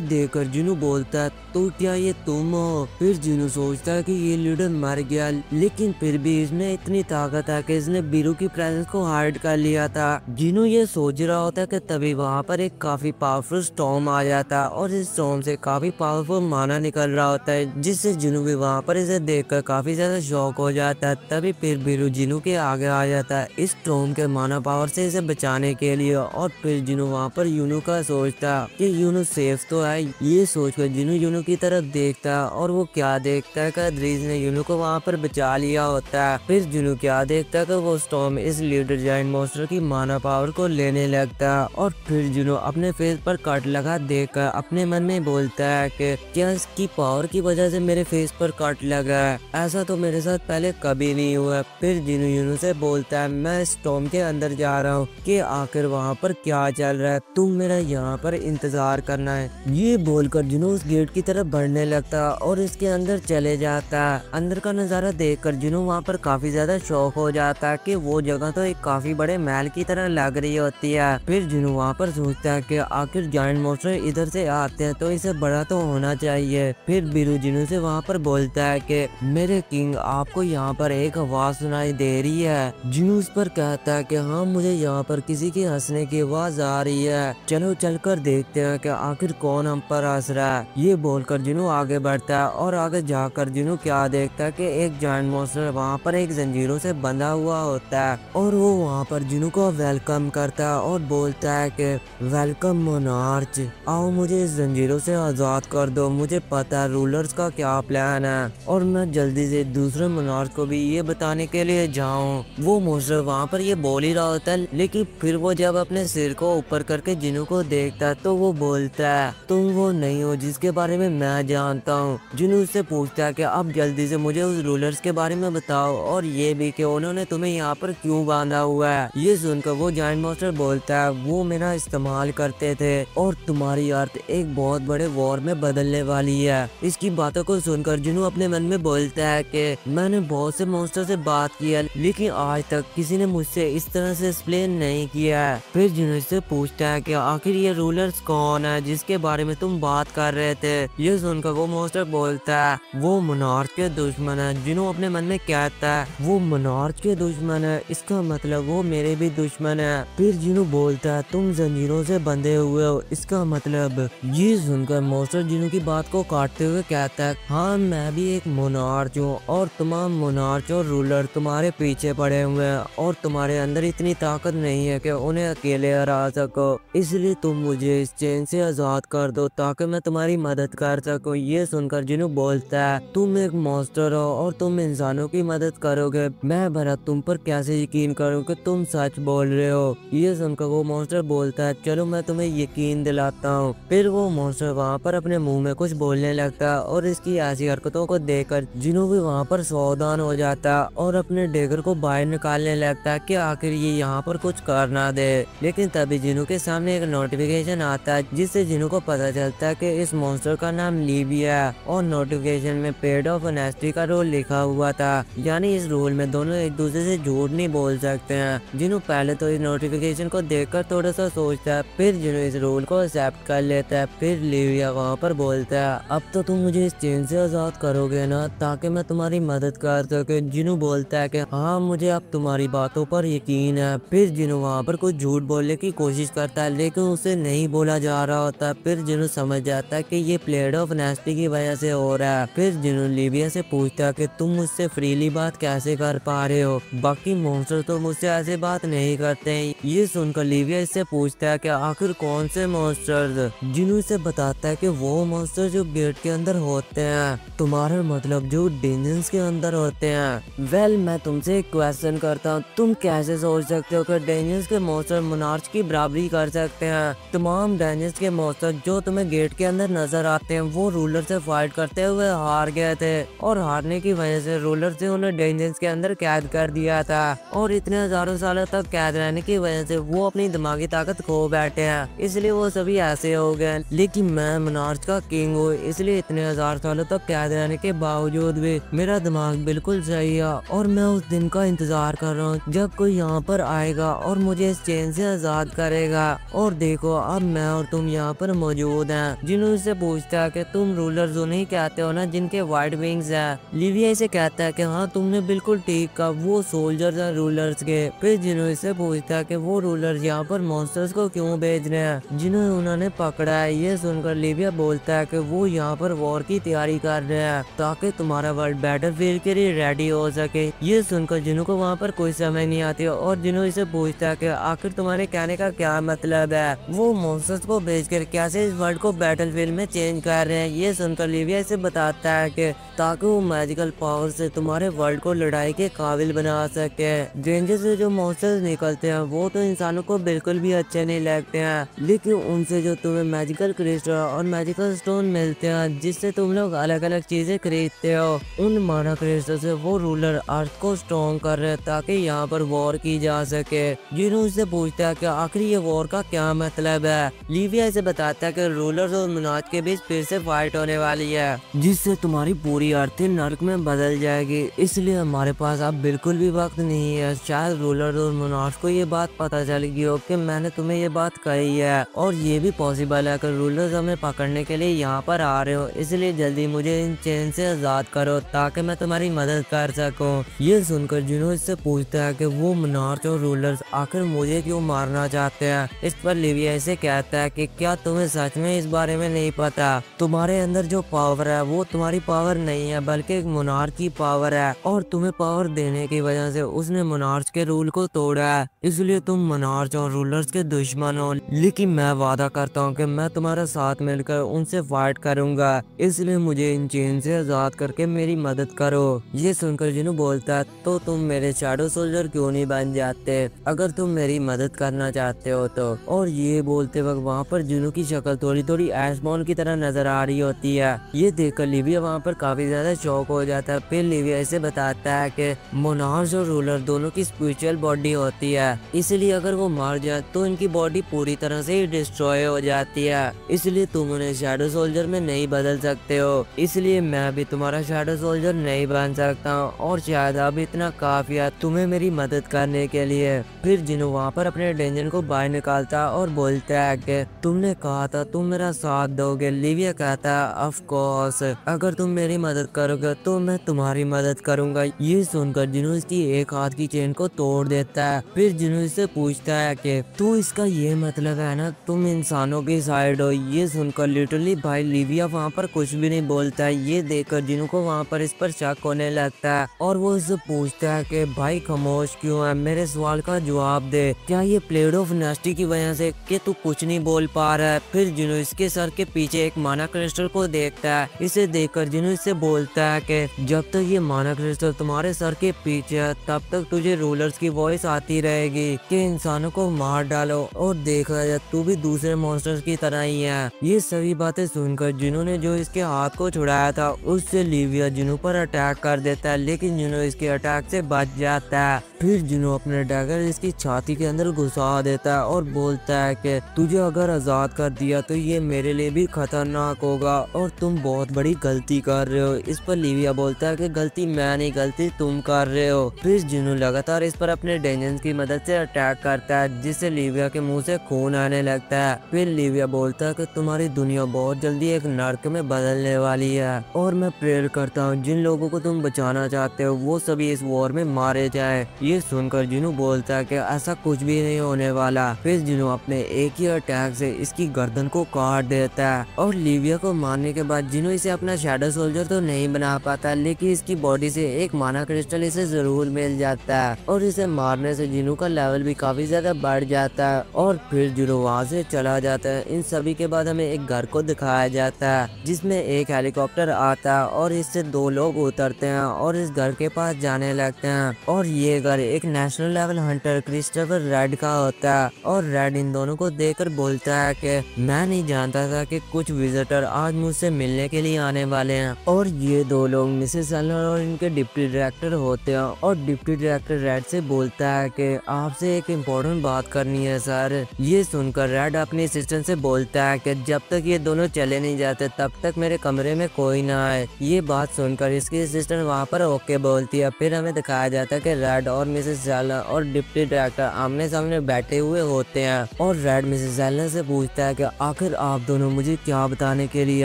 देखकर जिनू बोलता है तो क्या ये तुम हो। फिर जिनू सोचता है कि ये लीडर मर गया, लेकिन फिर भी इसमें इतनी ताकत है कि इसने बीरू की प्रेजेंस को हाइड कर लिया था। जिनू ये सोच रहा होता है कि तभी वहाँ पर एक काफी पावरफुल स्टॉर्म आ जाता है और इस स्टॉर्म से काफी पावरफुल माना निकल रहा होता है, जिससे जिनू भी वहाँ पर इसे देखकर काफी ज्यादा शॉक हो जाता है। तभी फिर बीरू जिनू के आगे आ जाता है इस स्टॉर्म के माना पावर से इसे बचाने के लिए। और फिर जिनू वहाँ पर यूनू का सोचता है कि यूनू सेफ तो है। ये सोचकर जिनू यूनू की तरफ देखता है और वो क्या देखता है कि ड्रीज ने यूनू को वहाँ पर बचा लिया होता है। फिर जिनू क्या देखता है कि वो स्टॉर्म इस लीडर जायंट मॉन्स्टर की माना पावर को लेने लगता है। और फिर जिनू अपने फेस पर कट लगा देखकर अपने मन में बोलता है कि क्या इसकी पावर की वजह से मेरे फेस पर कट लगा है, ऐसा तो मेरे साथ पहले कभी नहीं हुआ। फिर जिनू यूनू से बोलता है मैं स्टॉर्म के अंदर जा रहा हूँ कि आखिर वहाँ पर क्या चल रहा है, तुम मेरा यहाँ पर इंतजार करना है। ये बोलकर जिनू उस गेट की तरफ बढ़ने लगता और इसके अंदर चले जाता है। अंदर का नजारा देखकर जिनू वहाँ पर काफी ज्यादा शौक हो जाता है कि वो जगह तो एक काफी बड़े महल की तरह लग रही होती है। फिर जिनू वहाँ पर सोचता है कि आखिर जायंट मॉन्स्टर इधर से आते हैं तो इसे बड़ा तो होना चाहिए। फिर बीरू जिनू से वहाँ पर बोलता है कि मेरे किंग आपको यहाँ पर एक आवाज सुनाई दे रही है। जिनू उस पर कहता है कि हाँ मुझे यहाँ पर किसी की हंसने की आवाज आ रही है, चलो चलकर देखते हैं कि आखिर कौन हम पर हंस रहा है। ये बोलकर जिनू आगे बढ़ता है और आगे जाकर जिनू क्या देखता है कि एक जायंट मॉन्स्टर वहाँ पर एक जंजीरों से बंधा हुआ होता है और वो वहाँ पर जिनू को वेलकम करता है और बोलता है कि वेलकम मोनार्च, आओ मुझे इस जंजीरों से आजाद कर दो। मुझे पता है रूलर्स का क्या प्लान है और मैं जल्दी से दूसरे मोनार्च को भी ये बताने के लिए जाऊँ। वो मॉन्स्टर वहाँ पर ये बोल ही रहा होता है, लेकिन फिर वो जब अपने सिर को ऊपर करके जिनू को देखता है तो वो बोलता है तुम वो नहीं हो जिसके बारे में मैं जानता हूँ। जिनू उससे पूछता है कि अब जल्दी से मुझे उस रूलर्स के बारे में बताओ और ये भी कि उन्होंने तुम्हें यहाँ पर क्यों बांधा हुआ है। ये सुनकर वो जायंट मॉन्स्टर बोलता है वो मेरा इस्तेमाल करते थे और तुम्हारी अर्थ एक बहुत बड़े वॉर में बदलने वाली है। इसकी बातों को सुनकर जिनू अपने मन में बोलता है कि मैंने बहुत से मॉन्स्टर से बात किया लेकिन आज तक किसी ने मुझसे इस तरह से एक्सप्लेन नहीं किया है। फिर जिनू इससे पूछता है कि आखिर ये रूलर्स कौन है जिसके बारे में तुम बात कर रहे थे। ये सुनकर वो मॉन्स्टर बोलता है वो मोनार्च के दुश्मन है। जिनू अपने मन में कहता है वो मोनार्च के दुश्मन है, इसका मतलब वो मेरे भी दुश्मन है। फिर जिनू बोलता है तुम जंजीरों से बंधे हुए हो, इसका मतलब। ये सुनकर मॉन्स्टर जिनू की बात को काटते हुए कहता है हाँ मैं भी एक मोनार्च हूँ और तमाम मोनार्च और रूलर तुम्हारे पीछे पड़े हुए हैं और तुम्हारे अंदर इतनी ताकत नहीं है कि उन्हें अकेले हरा सको, इसलिए तुम मुझे इस चेन से आजाद कर दो ताकि मैं तुम्हारी मदद कर सकूं। ये सुनकर जिनू बोलता है तुम एक मॉन्स्टर हो और तुम इंसानों की मदद करोगे, मैं भला तुम पर कैसे यकीन करूं कि तुम सच बोल रहे हो। ये सुनकर वो मॉन्स्टर बोलता है चलो मैं तुम्हें यकीन दिलाता हूँ। फिर वो मॉन्स्टर वहाँ पर अपने मुंह में कुछ बोलने लगता है और इसकी ऐसी हरकतों को देखकर जिनू भी वहाँ पर सावधान हो जाता है और अपने डेगर को बाहर निकालने लगता है कि आखिर ये यहाँ पर कुछ कर ना दे। लेकिन तभी जिनू के सामने एक नोटिफिकेशन आता है जिससे जिनू को पता चलता है कि इस मॉन्स्टर का नाम लीबिया है और नोटिफिकेशन में पेड ऑफ ऑनेस्टी का रोल लिखा हुआ था, यानी इस रोल में दोनों एक दूसरे से झूठ नहीं बोल सकते हैं। जिनू पहले तो इस नोटिफिकेशन को देखकर थोड़ा सा सोचता है, फिर जिनू इस रोल को एक्सेप्ट कर लेता है। फिर लीबिया वहाँ पर बोलता है अब तो तुम मुझे इस चेन से आजाद करोगे ना ताकि मैं तुम्हारी मदद कर सके। जिनू बोलता है कि हाँ मुझे अब तुम्हारी बातों पर यकीन है। फिर जिनू वहाँ पर कुछ झूठ बोलने की कोशिश करता है लेकिन उसे नहीं बोला जा रहा होता। फिर जिनू समझ जाता है कि ये प्लेड ऑफ नेस्टी की वजह से हो रहा है। फिर जिनू लीबिया से पूछता है कि तुम मुझसे फ्रीली बात कैसे कर पा रहे हो, बाकी मॉन्स्टर तो मुझसे ऐसे बात नहीं करते हैं। ये सुनकर लिविया इससे पूछता है कि आखिर कौन से मॉन्स्टर्स। जिनू इसे बताता है कि वो मॉन्स्टर जो गेट के अंदर होते हैं, तुम्हारा मतलब जो डेंजर्स के अंदर होते हैं। वेल मैं तुमसे एक क्वेश्चन करता हूँ, तुम कैसे सोच सकते हो कि डेंजर्स के मॉन्स्टर मोनार्च की बराबरी कर सकते हैं? तमाम डेंजर्स के मॉन्स्टर जो तुम्हें गेट के अंदर नजर आते हैं वो रूलर से फाइट करते हुए हार गए थे, और हारने की वजह से रूलर से उन्हें डेंजर्स के अंदर कैद कर दिया था, और इतने हजारों सालों तक कैद रहने की वजह से वो अपनी दिमागी ताकत खो बैठे हैं, इसलिए वो सभी ऐसे हो गए। लेकिन मैं मोनार्च का किंग हूँ, इसलिए इतने हजार सालों तक कैद रहने के बावजूद भी मेरा दिमाग बिल्कुल सही है, और मैं उस दिन का इंतजार कर रहा हूँ जब कोई यहाँ पर आएगा और मुझे इस चेन से आजाद करेगा। और देखो अब मैं और तुम यहाँ पर मौजूद हैं। जिन्होंने से पूछता है कि तुम रूलर्स उन्हें कहते हो ना जिनके वाइट विंग्स है। लिविया इसे कहता है कि हाँ तुमने बिल्कुल ठीक कहा, वो सोल्जर्स हैं रूलर्स के। फिर जिन्होंने से पूछता है कि वो रूलर्स यहाँ पर मॉन्स्टर्स को क्यों भेज रहे हैं जिन्हें उन्होंने पकड़ा है। ये सुनकर लिविया बोलता है कि वो यहाँ पर वॉर की तैयारी कर रहे हैं ताकि तुम्हारा वर्ल्ड बैटलफील्ड के लिए रेडी हो सके। ये सुनकर जिन्हों को वहाँ पर कोई समझ नहीं आती, और जिन्हों इसे पूछता है कि आखिर तुम्हारे कहने का क्या मतलब है, वो मॉन्स्टर्स को भेजकर कैसे इस वर्ल्ड को बैटलफील्ड में चेंज कर रहे हैं। ये सुनकर लिविया इसे बताता है कि ताकि वो मैजिकल पावर से तुम्हारे वर्ल्ड को लड़ाई के काबिल बना सके। डेंजर से जो मॉन्स्टर्स निकलते हैं वो तो इंसानों को बिल्कुल भी अच्छे नहीं लगते हैं, लेकिन उनसे जो तुम्हें मैजिकल क्रिस्टल और मैजिकल स्टोन मिलते हैं जिससे तुम लोग अलग अलग चीजें खरीदते हो, उन माना क्रिस्टल से वो रूलर अर्थ को स्ट्रॉन्ग कर रहे हैं ताकि यहाँ पर वॉर की जा सके। जिन्हों से पूछता है कि आखिर ये वॉर का क्या मतलब है। लिविया इसे बताता है कि रूलर्स और मोनार्च के बीच फिर से फाइट होने वाली है जिससे तुम्हारी पूरी अर्थ नर्क में बदल जाएगी, इसलिए हमारे पास अब बिल्कुल भी वक्त नहीं है। शायद रूलर्स और मोनार्च को ये बात पता चल गई हो कि मैंने तुम्हें ये बात कही है, और ये भी पॉसिबल है कि रूलर्स हमें पकड़ने के लिए यहाँ पर आ रहे हो, इसलिए जल्दी मुझे इन चेन से आजाद करो ताकि मैं तुम्हारी मदद कर सकूं। ये सुनकर जिन्हों इससे पूछता है कि वो मोनार्च और रूलर्स आखिर मुझे क्यों मारना चाहते हैं। इस पर लिविया इसे कहता है कि क्या तुम्हें सच में इस बारे में नहीं पता, तुम्हारे अंदर जो पावर है वो तुम्हारी पावर नहीं है बल्कि एक मोनार्च की पावर है, और तुम्हें पावर देने की वजह से उसने मोनार्च के रूल को तोड़ा है, इसलिए तुम मोनार्च और रूलर्स के दुश्मन हो। लेकिन मैं वादा करता हूँ कि मैं तुम्हारा साथ मिलकर उनसे फाइट करूंगा, इसलिए मुझे इन चेन से आजाद करके मेरी मदद करो। ये सुनकर जिन्हों बोलता है तो तुम मेरे शैडो सोल्जर क्यों नहीं बन जाते अगर तुम मेरी मदद करना चाहते हो तो। और ये बोलते वक्त वहाँ पर जिन्हों की शक्ल थोड़ी थोड़ी एशमॉन की तरह नजर आ रही होती है। ये देखकर लिविया वहाँ पर काफी ज्यादा शॉक हो जाता है। फिर लिविया इसे बताता है कि मोनार्च और रूलर दोनों की स्पिरिचुअल बॉडी होती है, इसलिए अगर वो मर जाए तो इनकी बॉडी पूरी तरह से ही डिस्ट्रॉय हो जाती है, इसलिए तुम उन्हें शैडो सोल्जर में नहीं बदल सकते हो, इसलिए मैं भी तुम्हारा शैडो सोल्जर नहीं बन सकता हूँ, और शायद अब इतना काफी है तुम्हें मेरी मदद करने के लिए। फिर जिन्हों वहाँ पर अपने डेंजर को बाहर निकालता और बोलता है कि तुमने कहा था तुम मेरा साथ दोगे। लिविया कहता है ऑफ कोर्स, अगर तुम मेरी मदद करोगे तो मैं तुम्हारी मदद करूंगा। ये सुनकर जिन्हों इसकी एक हाथ की चेन को तोड़ देता है। फिर जिन्हों इससे पूछता है कि तू इसका ये मतलब है ना तुम इंसानों की साइड हो। ये सुनकर लिटरली भाई लिविया वहाँ पर कुछ भी नहीं बोलता है। ये देखकर जिन्हों को वहाँ पर इस पर शक होने लगता है, और वो इससे पूछता है कि भाई खामोश क्यों है, मेरे सवाल का जवाब दे, क्या ये प्लेड ऑफ नेस्टी की वजह से कि तू कुछ नहीं बोल पा रहा है। फिर जिन्हों इसके सर के पीछे एक माना क्रिस्टल को देखता है। इसे देखकर जिन्हों इससे बोलता है कि जब तक ये माना क्रिस्टल तुम्हारे सर के पीछे है तब तक तुझे रूलर्स की वॉइस आती रहेगी कि इंसानों को मार डालो और देखा जाए तू भी दूसरे मॉन्स्टर्स की तरह ही है। ये सभी बातें सुनकर जिन्होंने जो इसके हाथ को छुड़ाया था उससे लिविया जिन्हों पर अटैक कर देता है, लेकिन जिन्हों इसके अटैक से बच जाता है। फिर जिन्हों अपने डैगर इसकी छाती के अंदर घुसा देता है और बोलता है कि तुझे अगर आजाद कर दिया तो ये मेरे लिए भी खतरनाक होगा और तुम बहुत बड़ी गलती कर रहे हो। इस पर लिविया बोलता है कि गलती मैं नहीं, गलती तुम कर रहे हो। फिर जिन्हों लगातार इस पर अपने डेंजर्स की मदद से अटैक करता है जिससे लिविया के मुंह से खून आने लगता है। फिर लिविया बोलता है कि तुम्हारी दुनिया बहुत जल्दी एक नर्क में बदलने वाली है, और मैं प्रेयर करता हूँ जिन लोगों को तुम बचाना चाहते हो वो सभी इस वॉर में मारे जाए। ये सुनकर जिन्हों बोलता है कि ऐसा कुछ भी नहीं होने वाला। फिर जिन्हों अपने एक ही अटैक से इसकी गर्दन को काट देता है, और लिविया को मारने के बाद जिन्हों इसे अपना शैडो सोल्जर तो नहीं बना पाता, लेकिन इसकी बॉडी से एक माना क्रिस्टल इसे जरूर मिल जाता होता है और इसे मारने से जिनू का लेवल भी काफी ज्यादा बढ़ जाता है और फिर जिनू वहाँ से चला जाता है। इन सभी के बाद हमें एक घर को दिखाया जाता है जिसमें एक हेलीकॉप्टर आता है और इससे दो लोग उतरते हैं और इस घर के पास जाने लगते हैं और ये घर एक national level Hunter Christopher red का होता है और रेड इन दोनों को देखकर बोलता है कि मैं नहीं जानता था कि कुछ विजिटर आज मुझसे मिलने के लिए आने वाले हैं। और ये दो लोग मिसेस एलन और इनके डिप्टी डायरेक्टर होते हैं और डिप्टी डायरेक्टर रेड से बोलता है कि आपसे एक इम्पोर्टेंट बात करनी है सर। ये सुनकर रेड अपनी असिस्टेंट से बोलता है कि जब तक ये दोनों चले नहीं जाते तब तक मेरे कमरे में कोई ना आए। ये बात सुनकर इसकी असिस्टेंट वहाँ पर ओके बोलती है। फिर हमें दिखाया जाता है कि रेड और मिसेस एलन और डिप्टी डायरेक्टर आमने सामने बैठे हुए होते हैं और रेड मिसेस एलन से पूछता है कि आखिर आप दोनों मुझे क्या बताने के लिए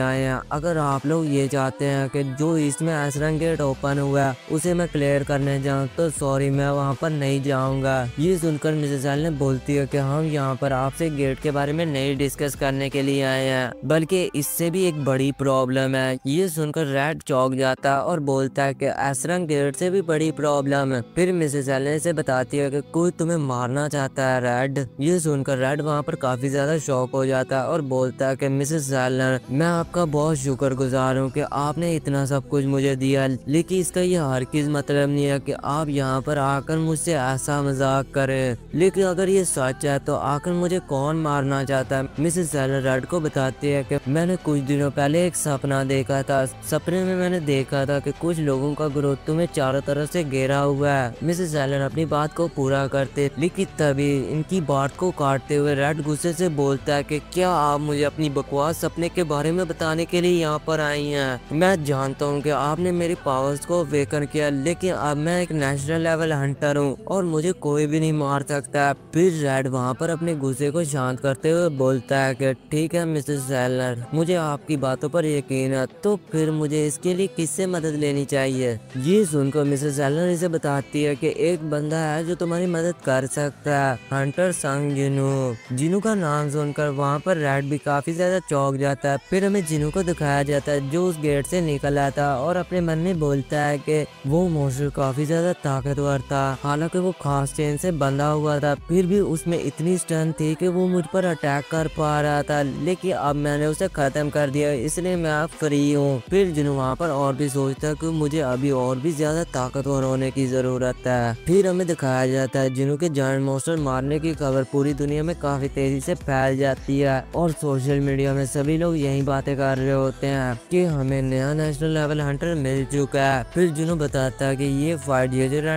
आए हैं। अगर आप लोग ये चाहते हैं कि जो इसमें एसरंग गेट ओपन हुआ है उसे मैं क्लियर करने जाऊँ तो सॉरी, मैं वहाँ पर नहीं जाऊँगा। ये सुनकर मिसेस एलन बोलती है कि हम यहाँ पर आपसे गेट के बारे में नहीं डिस्कस करने के लिए आए हैं बल्कि इससे भी एक बड़ी प्रॉब्लम है। ये सुनकर रेड चौंक जाता है और बोलता है कि एसरंग गेट से भी बड़ी प्रॉब्लम है। फिर मिसेस एलन से बताती है कि कोई तुम्हें मारना चाहता है रेड। ये सुनकर रेड वहाँ पर काफी ज्यादा शॉक हो जाता है और बोलता है कि मिसेस एलन, मैं आपका बहुत शुक्रगुजार हूँ कि आपने इतना सब कुछ मुझे दिया, लेकिन इसका ये हरगिज़ मतलब नहीं है कि आप यहाँ पर आकर मुझसे ऐसा मजाक करें। लेकिन अगर ये सच है तो आकर मुझे कौन मारना चाहता है। मिसेस एलन रेड को बताती है कि मैंने कुछ दिनों पहले एक सपना देखा था। सपने में मैंने देखा था कि कुछ लोगों का ग्रोथ तुम्हें चारों तरफ से घेरा हुआ है। मिसेस एलन अपनी बात को पूरा करते लेकिन तभी इनकी बात को काटते हुए रेड गुस्से से बोलता है कि क्या आप मुझे अपनी बकवास सपने के बारे में बताने के लिए यहाँ पर आई हैं। मैं जानता हूँ कि आपने मेरी पावर्स को अवेकन किया, लेकिन अब मैं एक नेशनल लेवल हंटर हूँ और मुझे कोई भी नहीं मार सकता। फिर रेड वहाँ पर अपने गुस्से को शांत करते हुए बोलता है कि ठीक है मिसेस एलन, मुझे आपकी बातों पर यकीन है, तो फिर मुझे इसके लिए किससे मदद लेनी चाहिए। ये सुनकर मिसेस एलन इसे बताती है कि एक बंदा है जो तुम्हारी मदद कर सकता है, हंटर संग जिनू। जिनू का नाम सुनकर वहाँ पर रेड भी काफी ज्यादा चौंक जाता है। फिर हमें जिनू को दिखाया जाता है जो उस गेट से निकल आता और अपने मन में बोलता है कि वो मॉन्स्टर काफी ज्यादा ताकतवर था, हालांकि वो खास चेन से बंधा हुआ था, फिर भी उसमें इतनी स्ट्रेंथ थी कि वो मुझ पर अटैक कर पा रहा था, लेकिन अब मैंने उसे खत्म कर दिया, इसलिए मैं अब फ्री हूँ। फिर जिनू वहाँ पर और भी सोचता है कि मुझे अभी और भी ज्यादा ताकतवर होने की जरूरत है। फिर हमें दिखाया जाता है जिनू के जायंट मॉन्स्टर मारने की खबर पूरी दुनिया में काफी तेजी से फैल जाती है और सोशल मीडिया में सभी लोग यही बातें कर रहे होते हैं कि हमें नया नेशनल लेवल हंटर मिल चुका है। फिर जिन्हों बताता है कि ये फाइट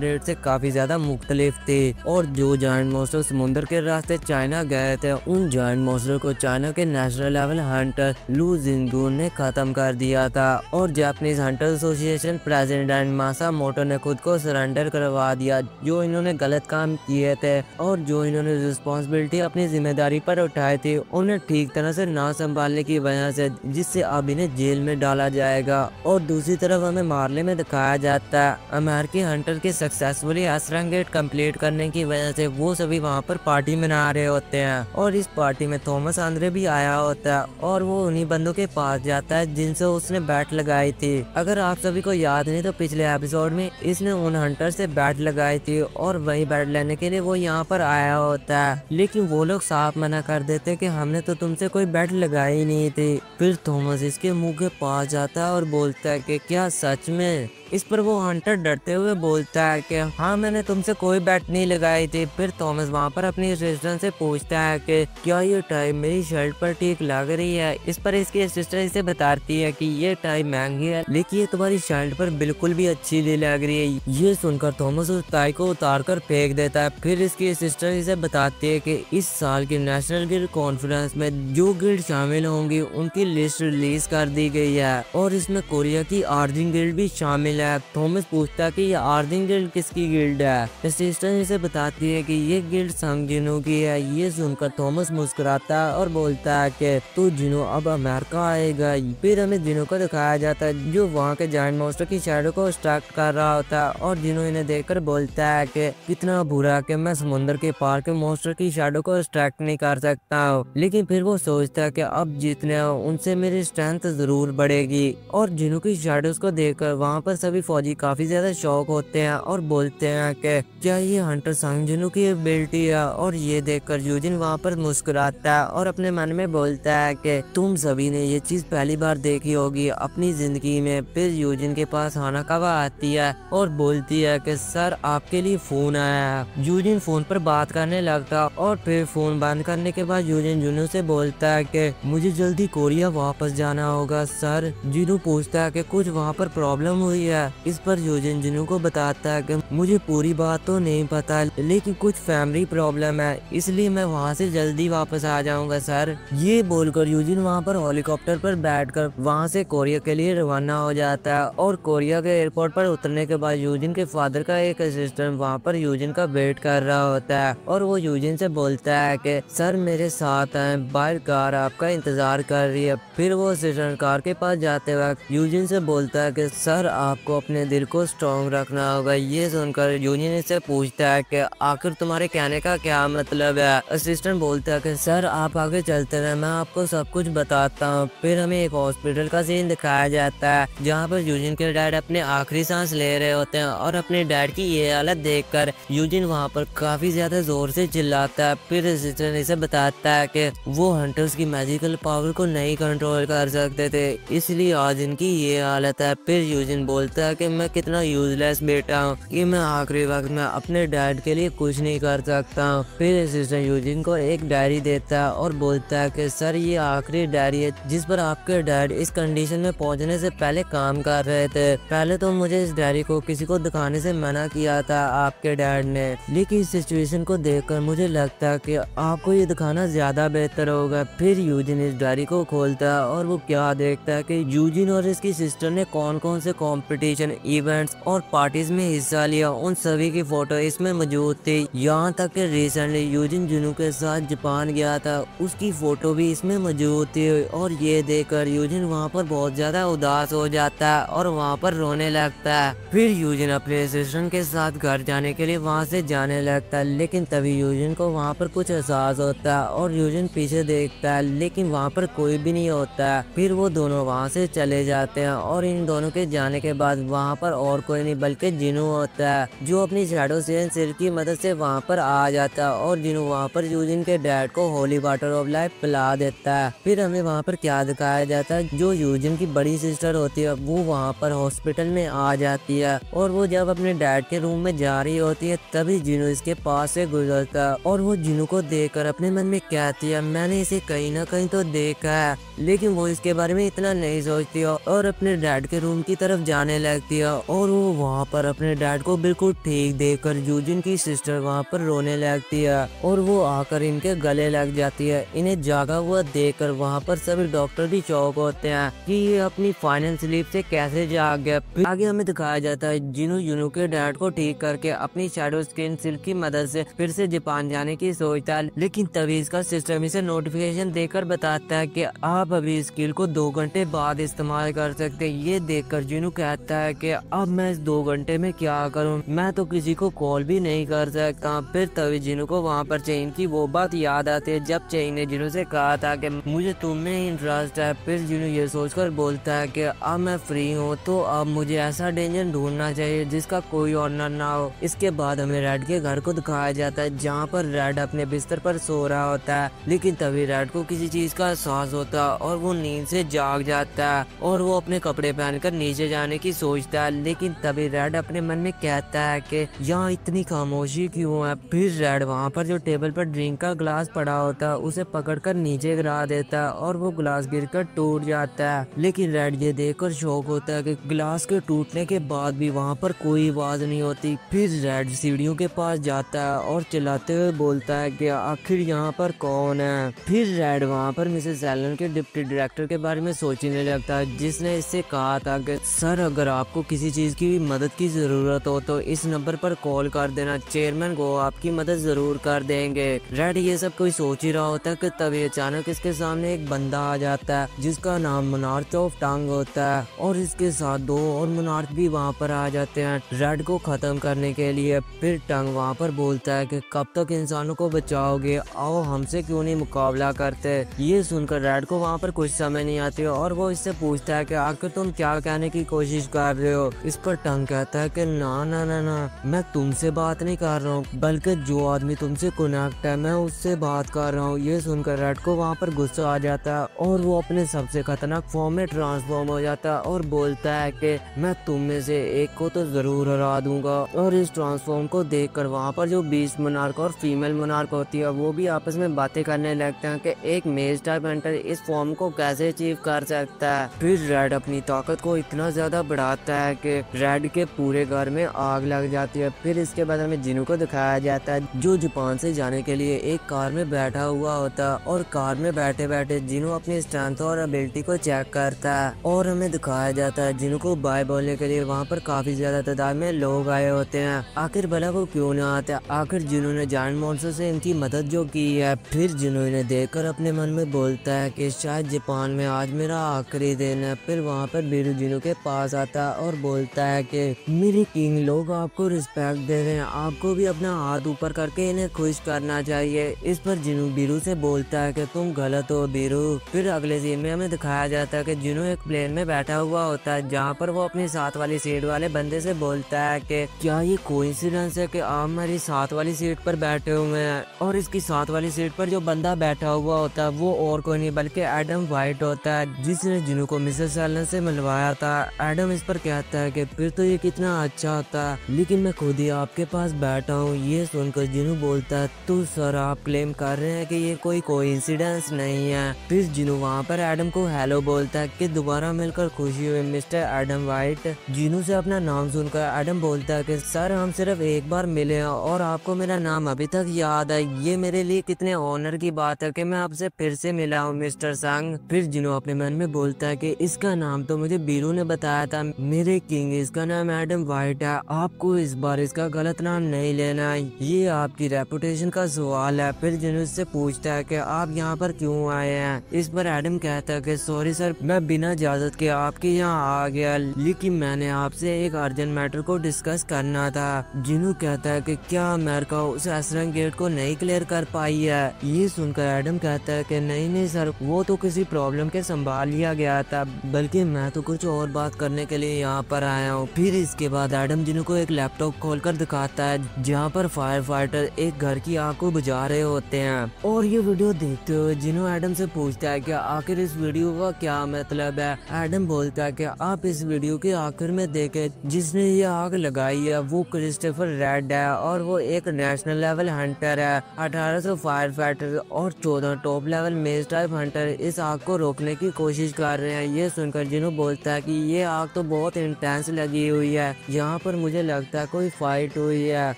रेड से काफी ज्यादा मुख्तलिफ थी और जो जायंट मॉन्स्टर समुद्र के रास्ते चाइना गए थे उन जायंट मॉन्स्टर को चाइना के नेशनल लेवल हंटर लू जिंगडू ने खत्म कर दिया था और जापानीज हंटर एसोसिएशन प्रेसिडेंट मासा मोटो ने खुद को सरेंडर करवा दिया जो इन्होंने गलत काम किए थे और जो इन्होंने रिस्पॉन्सिबिलिटी अपनी जिम्मेदारी पर उठाई थी उन्हें ठीक तरह से ना संभालने की वजह से, जिससे अब इन्हें जेल में डाला जाएगा। और दूसरी तरफ हमें मार्ले में दिखाया जाता है अमेरिकी हंटर के सक्सेसफुली एसरंग गेट कंप्लीट करने की वजह से वो सभी वहाँ पर पार्टी मना रहे होते हैं और इस पार्टी में थॉमस आंद्रे भी आया होता है और वो उन्हीं बंदों के पास जाता है जिनसे उसने बैट लगाई थी। अगर आप सभी को याद नहीं तो पिछले एपिसोड में इसने उन हंटर से बैट लगाई थी और वही बैट लेने के लिए वो यहाँ पर आया होता है, लेकिन वो लोग साफ मना कर देते कि हमने तो तुमसे कोई बैट लगाई नहीं थी। फिर थॉमस इसके मुंह के पास जाता है और बोलता है कि क्या सच में। इस पर वो हंटर डरते हुए बोलता है कि हाँ मैंने तुमसे कोई बैट नहीं लगाई थी। फिर थॉमस वहाँ पर अपनी असिस्टेंट से पूछता है कि क्या ये टाई मेरी शर्ट पर ठीक लग रही है। इस पर इसकी असिस्टेंट इसे बताती है कि ये टाई महंगी है लेकिन ये तुम्हारी शर्ट पर बिल्कुल भी अच्छी नहीं लग रही है। ये सुनकर थॉमस उस टाई को उतार कर फेंक देता है। फिर इसकी असिस्टेंट इसे बताती है कि इस साल की नेशनल गिल्ड कॉन्फ्रेंस में जो गिल्ड शामिल होंगी उनकी लिस्ट रिलीज कर दी गई है और इसमें कोरिया की आर्जिन गिल्ड भी शामिल। थॉमस पूछता है कि ये आर्जिन गिल्ड किसकी गिल्ड है। असिस्टेंट इसे बताती है कि ये गिल्ड संग जिनू की है। ये सुनकर थॉमस मुस्कुराता है और बोलता है कि तू जिनू अब अमेरिका आएगा। फिर हमें जिनू को दिखाया जाता है जो वहाँ के जायंट मॉन्स्टर की शैडो को एक्सट्रैक्ट कर रहा होता है और जिनू इन्हें देखकर बोलता है कि कितना बुरा कि मैं समुद्र के पार के मॉन्स्टर की शैडो को एक्सट्रैक्ट नहीं कर सकता हूँ, लेकिन फिर वो सोचता है कि अब जितने उनसे मेरी स्ट्रेंथ जरूर बढ़ेगी। और जिनू की शैडोज को देखकर वहाँ पर सभी फौजी काफी ज्यादा शौक होते हैं और और बोलते हैं कि क्या ये हंटर सांग जुनू की एबिलिटी है। और ये देखकर यूजिन वहाँ पर मुस्कुराता है और अपने मन में बोलता है कि तुम सभी ने ये चीज पहली बार देखी होगी अपनी जिंदगी में। फिर यूजिन के पास हानाकावा आती है और बोलती है कि सर आपके लिए फोन आया है। यूजिन फोन पर बात करने लगता और फिर फोन बंद करने के बाद यूजिन जुनू से बोलता है कि मुझे जल्दी कोरिया वापस जाना होगा सर। जुनू पूछता है कि कुछ वहाँ पर प्रॉब्लम हुई है। इस पर यूजिन जुनू को बताता है कि मुझे पूरी बात तो नहीं पता लेकिन कुछ फैमिली प्रॉब्लम है इसलिए मैं वहाँ से जल्दी वापस आ जाऊंगा सर। ये बोलकर यूजिन वहाँ पर हेलीकॉप्टर पर बैठकर वहाँ से कोरिया के लिए रवाना हो जाता है। और कोरिया के एयरपोर्ट पर उतरने के बाद यूजिन के फादर का एक असिस्टेंट वहाँ पर यूजिन का वेट कर रहा होता है और वो यूजिन से बोलता है कि सर मेरे साथ हैं, बाहर कार आपका इंतजार कर रही है। फिर वो असिस्टेंट कार के पास जाते वक्त यूजिन से बोलता है कि सर आपको अपने दिल को स्ट्रॉन्ग रखना होगा। ये सुनकर यूजिन इससे पूछता है कि आखिर तुम्हारे कहने का क्या मतलब है। असिस्टेंट बोलता है कि सर आप आगे चलते रहे, मैं आपको सब कुछ बताता हूँ। फिर हमें एक हॉस्पिटल का सीन दिखाया जाता है जहाँ पर यूजिन के डैड अपने आखिरी सांस ले रहे होते हैं और अपने डैड की ये हालत देखकर यूजिन वहाँ पर काफी ज्यादा जोर से चिल्लाता है। फिर असिस्टेंट इसे बताता है कि वो हंटर्स की मैजिकल पावर को नहीं कंट्रोल कर सकते थे इसलिए आज इनकी ये हालत है। फिर यूजिन बोलता है कि मैं कितना यूजलेस बेटा हूँ कि मैं आखिरी वक्त में अपने डैड के लिए कुछ नहीं कर सकता हूँ। फिर असिस्टेंट यूजिन को एक डायरी देता है और बोलता है कि सर ये आखिरी डायरी है जिस पर आपके डैड इस कंडीशन में पहुंचने से पहले काम कर रहे थे। पहले तो मुझे इस डायरी को किसी को दिखाने से मना किया था आपके डैड ने, लेकिन इस सिचुएशन को देखकर मुझे लगता है कि आपको ये दिखाना ज्यादा बेहतर होगा। फिर यूजिन इस डायरी को खोलता है और वो क्या देखता है कि यूजिन और इसकी सिस्टर ने कौन कौन से कंपटीशन, इवेंट्स और पार्टीज में हिस्सा लिया उन सभी की फोटो इसमें मौजूद थी। यहाँ तक कि रिसेंटली यूजिन जुनू के साथ जापान गया था उसकी फोटो भी इसमें मौजूद थी। और ये देखकर यूजिन वहाँ पर बहुत ज्यादा उदास हो जाता है और वहाँ पर रोने लगता है। फिर यूजिन अपने असिस्टेंट के साथ घर जाने के लिए वहाँ से जाने लगता है लेकिन तभी यूजिन को वहाँ पर कुछ एहसास होता है और यूजिन पीछे देखता है लेकिन वहाँ पर कोई भी नहीं होता है। फिर वो दोनों वहाँ से चले जाते हैं और इन दोनों के जाने के बाद वहाँ पर और कोई नहीं बल्कि जिनू होता है जो अपनी शैडो सेल की मदद से वहाँ पर आ जाता है और जिनू वहाँ पर यूजिन के डैड को होली वाटर ऑफ लाइफ पिला देता है। फिर हमें वहाँ पर क्या दिखाया जाता है, जो यूजिन की बड़ी सिस्टर होती है वो वहाँ पर हॉस्पिटल में आ जाती है और वो जब अपने डैड के रूम में जा रही होती है तभी जिनू इसके पास से गुजरता है और वो जिनू को देखकर अपने मन में कहती है मैंने इसे कहीं ना कहीं तो देखा है, लेकिन वो इसके बारे में इतना नहीं सोचती है और अपने डैड के रूम की तरफ जाने लगती है। और वो वहाँ पर अपने डैड को बिल्कुल ठीक देखकर यूजिन की सिस्टर वहाँ पर रोने लगती है और वो आकर इनके गले लग जाती है। इन्हें जागा हुआ देखकर वहाँ पर सभी डॉक्टर भी चौंक होते हैं कि ये अपनी फाइनल स्लीप से कैसे जाग गया। फिर आगे हमें दिखाया जाता है जिनू यूनू के डैड को ठीक करके अपनी शैडो स्किन सिल्क की मदद से फिर से जापान जाने की सोचता है, लेकिन तभी इसका सिस्टम इसे नोटिफिकेशन देकर बताता है कि आप अभी इस स्किल को 2 घंटे बाद इस्तेमाल कर सकते हैं। ये देखकर जिनू कहता है कि अब मैं इस 2 घंटे में क्या करूं, मैं तो किसी को कॉल भी नहीं कर सकता। फिर तभी जिनू को वहाँ पर चेन की वो बात याद आती है जब चेन ने जिनू से कहा था कि मुझे तुम में इंटरेस्ट है। फिर जिनू ये सोचकर बोलता है कि अब मैं फ्री हूँ तो अब मुझे ऐसा डेंजर ढूंढना चाहिए जिसका कोई ऑनर ना हो। इसके बाद हमें रेड के घर को दिखाया जाता है जहाँ पर रेड अपने बिस्तर पर सो रहा होता है, लेकिन तभी रेड को किसी चीज का एहसास होता है और वो नींद से जाग जाता है और वो अपने कपड़े पहनकर नीचे जाने की सोचता है, लेकिन तभी रेड अपने मन में कहता है कि यहाँ इतनी खामोशी क्यों है। फिर रेड वहाँ पर जो टेबल पर ड्रिंक का ग्लास पड़ा होता है उसे पकड़कर नीचे गिरा देता है और वो ग्लास गिरकर टूट जाता है, लेकिन रेड ये देखकर शौक होता है कि ग्लास के टूटने के बाद भी वहाँ पर कोई आवाज नहीं होती। फिर रेड सीढ़ियों के पास जाता है और चिल्लाते हुए बोलता है कि आखिर यहाँ पर कौन है। फिर रेड वहाँ पर मिसेस एलन के डिप्टी डायरेक्टर के बारे में सोचने लगता है जिसने इससे कहा था कि सर अगर आपको किसी चीज की मदद की जरूरत हो तो इस नंबर पर कॉल कर देना, चेयरमैन को आपकी मदद जरूर कर देंगे। रेड ये सब कोई सोच ही रहा होता है कि तभी अचानक इसके सामने एक बंदा आ जाता है जिसका नाम मोनार्च ऑफ टंग होता है और इसके साथ 2 और मोनार्च भी वहाँ पर आ जाते हैं रेड को खत्म करने के लिए। फिर टंग वहाँ पर बोलता है कि कब तक इंसानों को बचाओगे, आओ हमसे क्यों नहीं मुकाबला करते। ये सुनकर रेड को वहाँ वहाँ पर कुछ समझ नहीं आती और वो इससे पूछता है कि आखिर तुम क्या कहने की कोशिश कर रहे हो। इस पर टंग कहता है कि ना ना ना ना, मैं तुमसे बात नहीं कर रहा हूँ, बल्कि जो आदमी तुमसे कनेक्ट है मैं उससे बात कर रहा हूँ। ये सुनकर रेड को वहाँ पर गुस्सा आ जाता है और वो अपने सबसे खतरनाक फॉर्म में ट्रांसफॉर्म हो जाता है और बोलता है कि मैं तुम में से एक को तो जरूर हरा दूंगा। और इस ट्रांसफॉर्म को देखकर वहाँ पर जो बीस्ट मोनार्क और फीमेल मोनार्क होती है वो भी आपस में बातें करने लगते हैं कि एक मेज टाइप हंटर इस फॉर्म को कैसे अचीव कर सकता है। फिर रेड अपनी ताकत को इतना ज्यादा बढ़ाता है कि रेड के पूरे घर में आग लग जाती है। फिर इसके बाद हमें जिनू को दिखाया जाता है जो जापान से जाने के लिए एक कार में बैठा हुआ होता है और कार में बैठे बैठे जिनू अपनी स्ट्रेंथ और एबिलिटी को चेक करता है और हमें दिखाया जाता है जिनू को बाय बोलने के लिए वहाँ पर काफी ज्यादा तादाद में लोग आए होते हैं। आखिर भला वो क्यों ना आते, आखिर जिनू ने जायंट मॉन्स्टर से इनकी मदद जो की है। फिर जिनू इन्हें देखकर अपने मन में बोलता है कि शायद जापान में आज मेरा आखिरी दिन है। फिर वहाँ पर बीरू जिनू के पास आता है और बोलता है कि मेरे किंग, लोग आपको रिस्पेक्ट दे रहे हैं, आपको भी अपना हाथ ऊपर करके इन्हें खुश करना चाहिए। इस पर जिनू बीरू से बोलता है कि तुम गलत हो बीरू। फिर अगले सीन में हमें दिखाया जाता है कि जिनू एक प्लेन में बैठा हुआ होता है जहाँ पर वो अपनी साथ वाली सीट वाले बंदे से बोलता है कि क्या ये कोइंसिडेंस है कि आप मेरी साथ वाली सीट पर बैठे हुए हैं। और इसकी साथ वाली सीट पर जो बंदा बैठा हुआ होता है वो और कोई नहीं बल्कि एडम वाइट होता है जिसने जिनू को मिसेस एलन से मिलवाया था। एडम इस पर कहता है कि फिर तो ये कितना अच्छा होता है, लेकिन मैं खुद ही आपके पास बैठा हूँ। ये सुनकर जिनू बोलता है तो सर आप क्लेम कर रहे हैं कि ये कोई कोइंसिडेंस नहीं है। फिर जिनू वहाँ पर एडम को हेलो बोलता है कि दोबारा मिलकर खुशी हुई मिस्टर एडम वाइट। जिनू से अपना नाम सुनकर एडम बोलता है कि सर हम सिर्फ एक बार मिले हैं और आपको मेरा नाम अभी तक याद है। ये मेरे लिए कितने ऑनर की बात है कि मैं आपसे फिर से मिला हूँ मिस्टर संग। फिर जिनू अपने मन में बोलता है कि इसका नाम तो मुझे बीरू ने बताया था मेरे किंग, इसका नाम एडम वाइट है, आपको इस बार इसका गलत नाम नहीं लेना, ये आपकी रेपुटेशन का सवाल है। फिर जिनू से पूछता है कि आप यहाँ पर क्यों आए हैं। इस पर एडम कहता है कि सॉरी सर, मैं बिना इजाजत के आपके यहाँ आ गया, लेकिन मैंने आपसे एक अर्जेंट मैटर को डिस्कस करना था। जिनू कहता है कि क्या अमेरिका उस एसरंग गेट को नहीं क्लियर कर पाई है। ये सुनकर एडम कहता है कि नहीं नहीं सर, वो तो किसी प्रॉब्लम के संभाल लिया गया था, बल्कि मैं तो कुछ और बात करने के लिए यहाँ पर आया हूँ। फिर इसके बाद एडम जिनू को एक लैपटॉप खोलकर दिखाता है जहाँ पर फायर फाइटर एक घर की आग को बुझा रहे होते हैं। और ये वीडियो देखते हुए जिनू एडम से पूछता है कि आखिर इस वीडियो का क्या मतलब है। एडम बोलता है कि आप इस वीडियो के आखिर में देखे जिसने ये आग लगाई है वो क्रिस्टोफर रेड है और वो एक नेशनल लेवल हंटर है। 1800 फायर फाइटर और 14 टॉप लेवल मेज टाइप हंटर इस आग को रोकने की कोशिश कर रहे हैं। ये सुनकर जिनू बोलता है कि ये आग तो बहुत इंटेंस लगी हुई है, यहाँ पर मुझे लगता है कोई फाइट हुई है,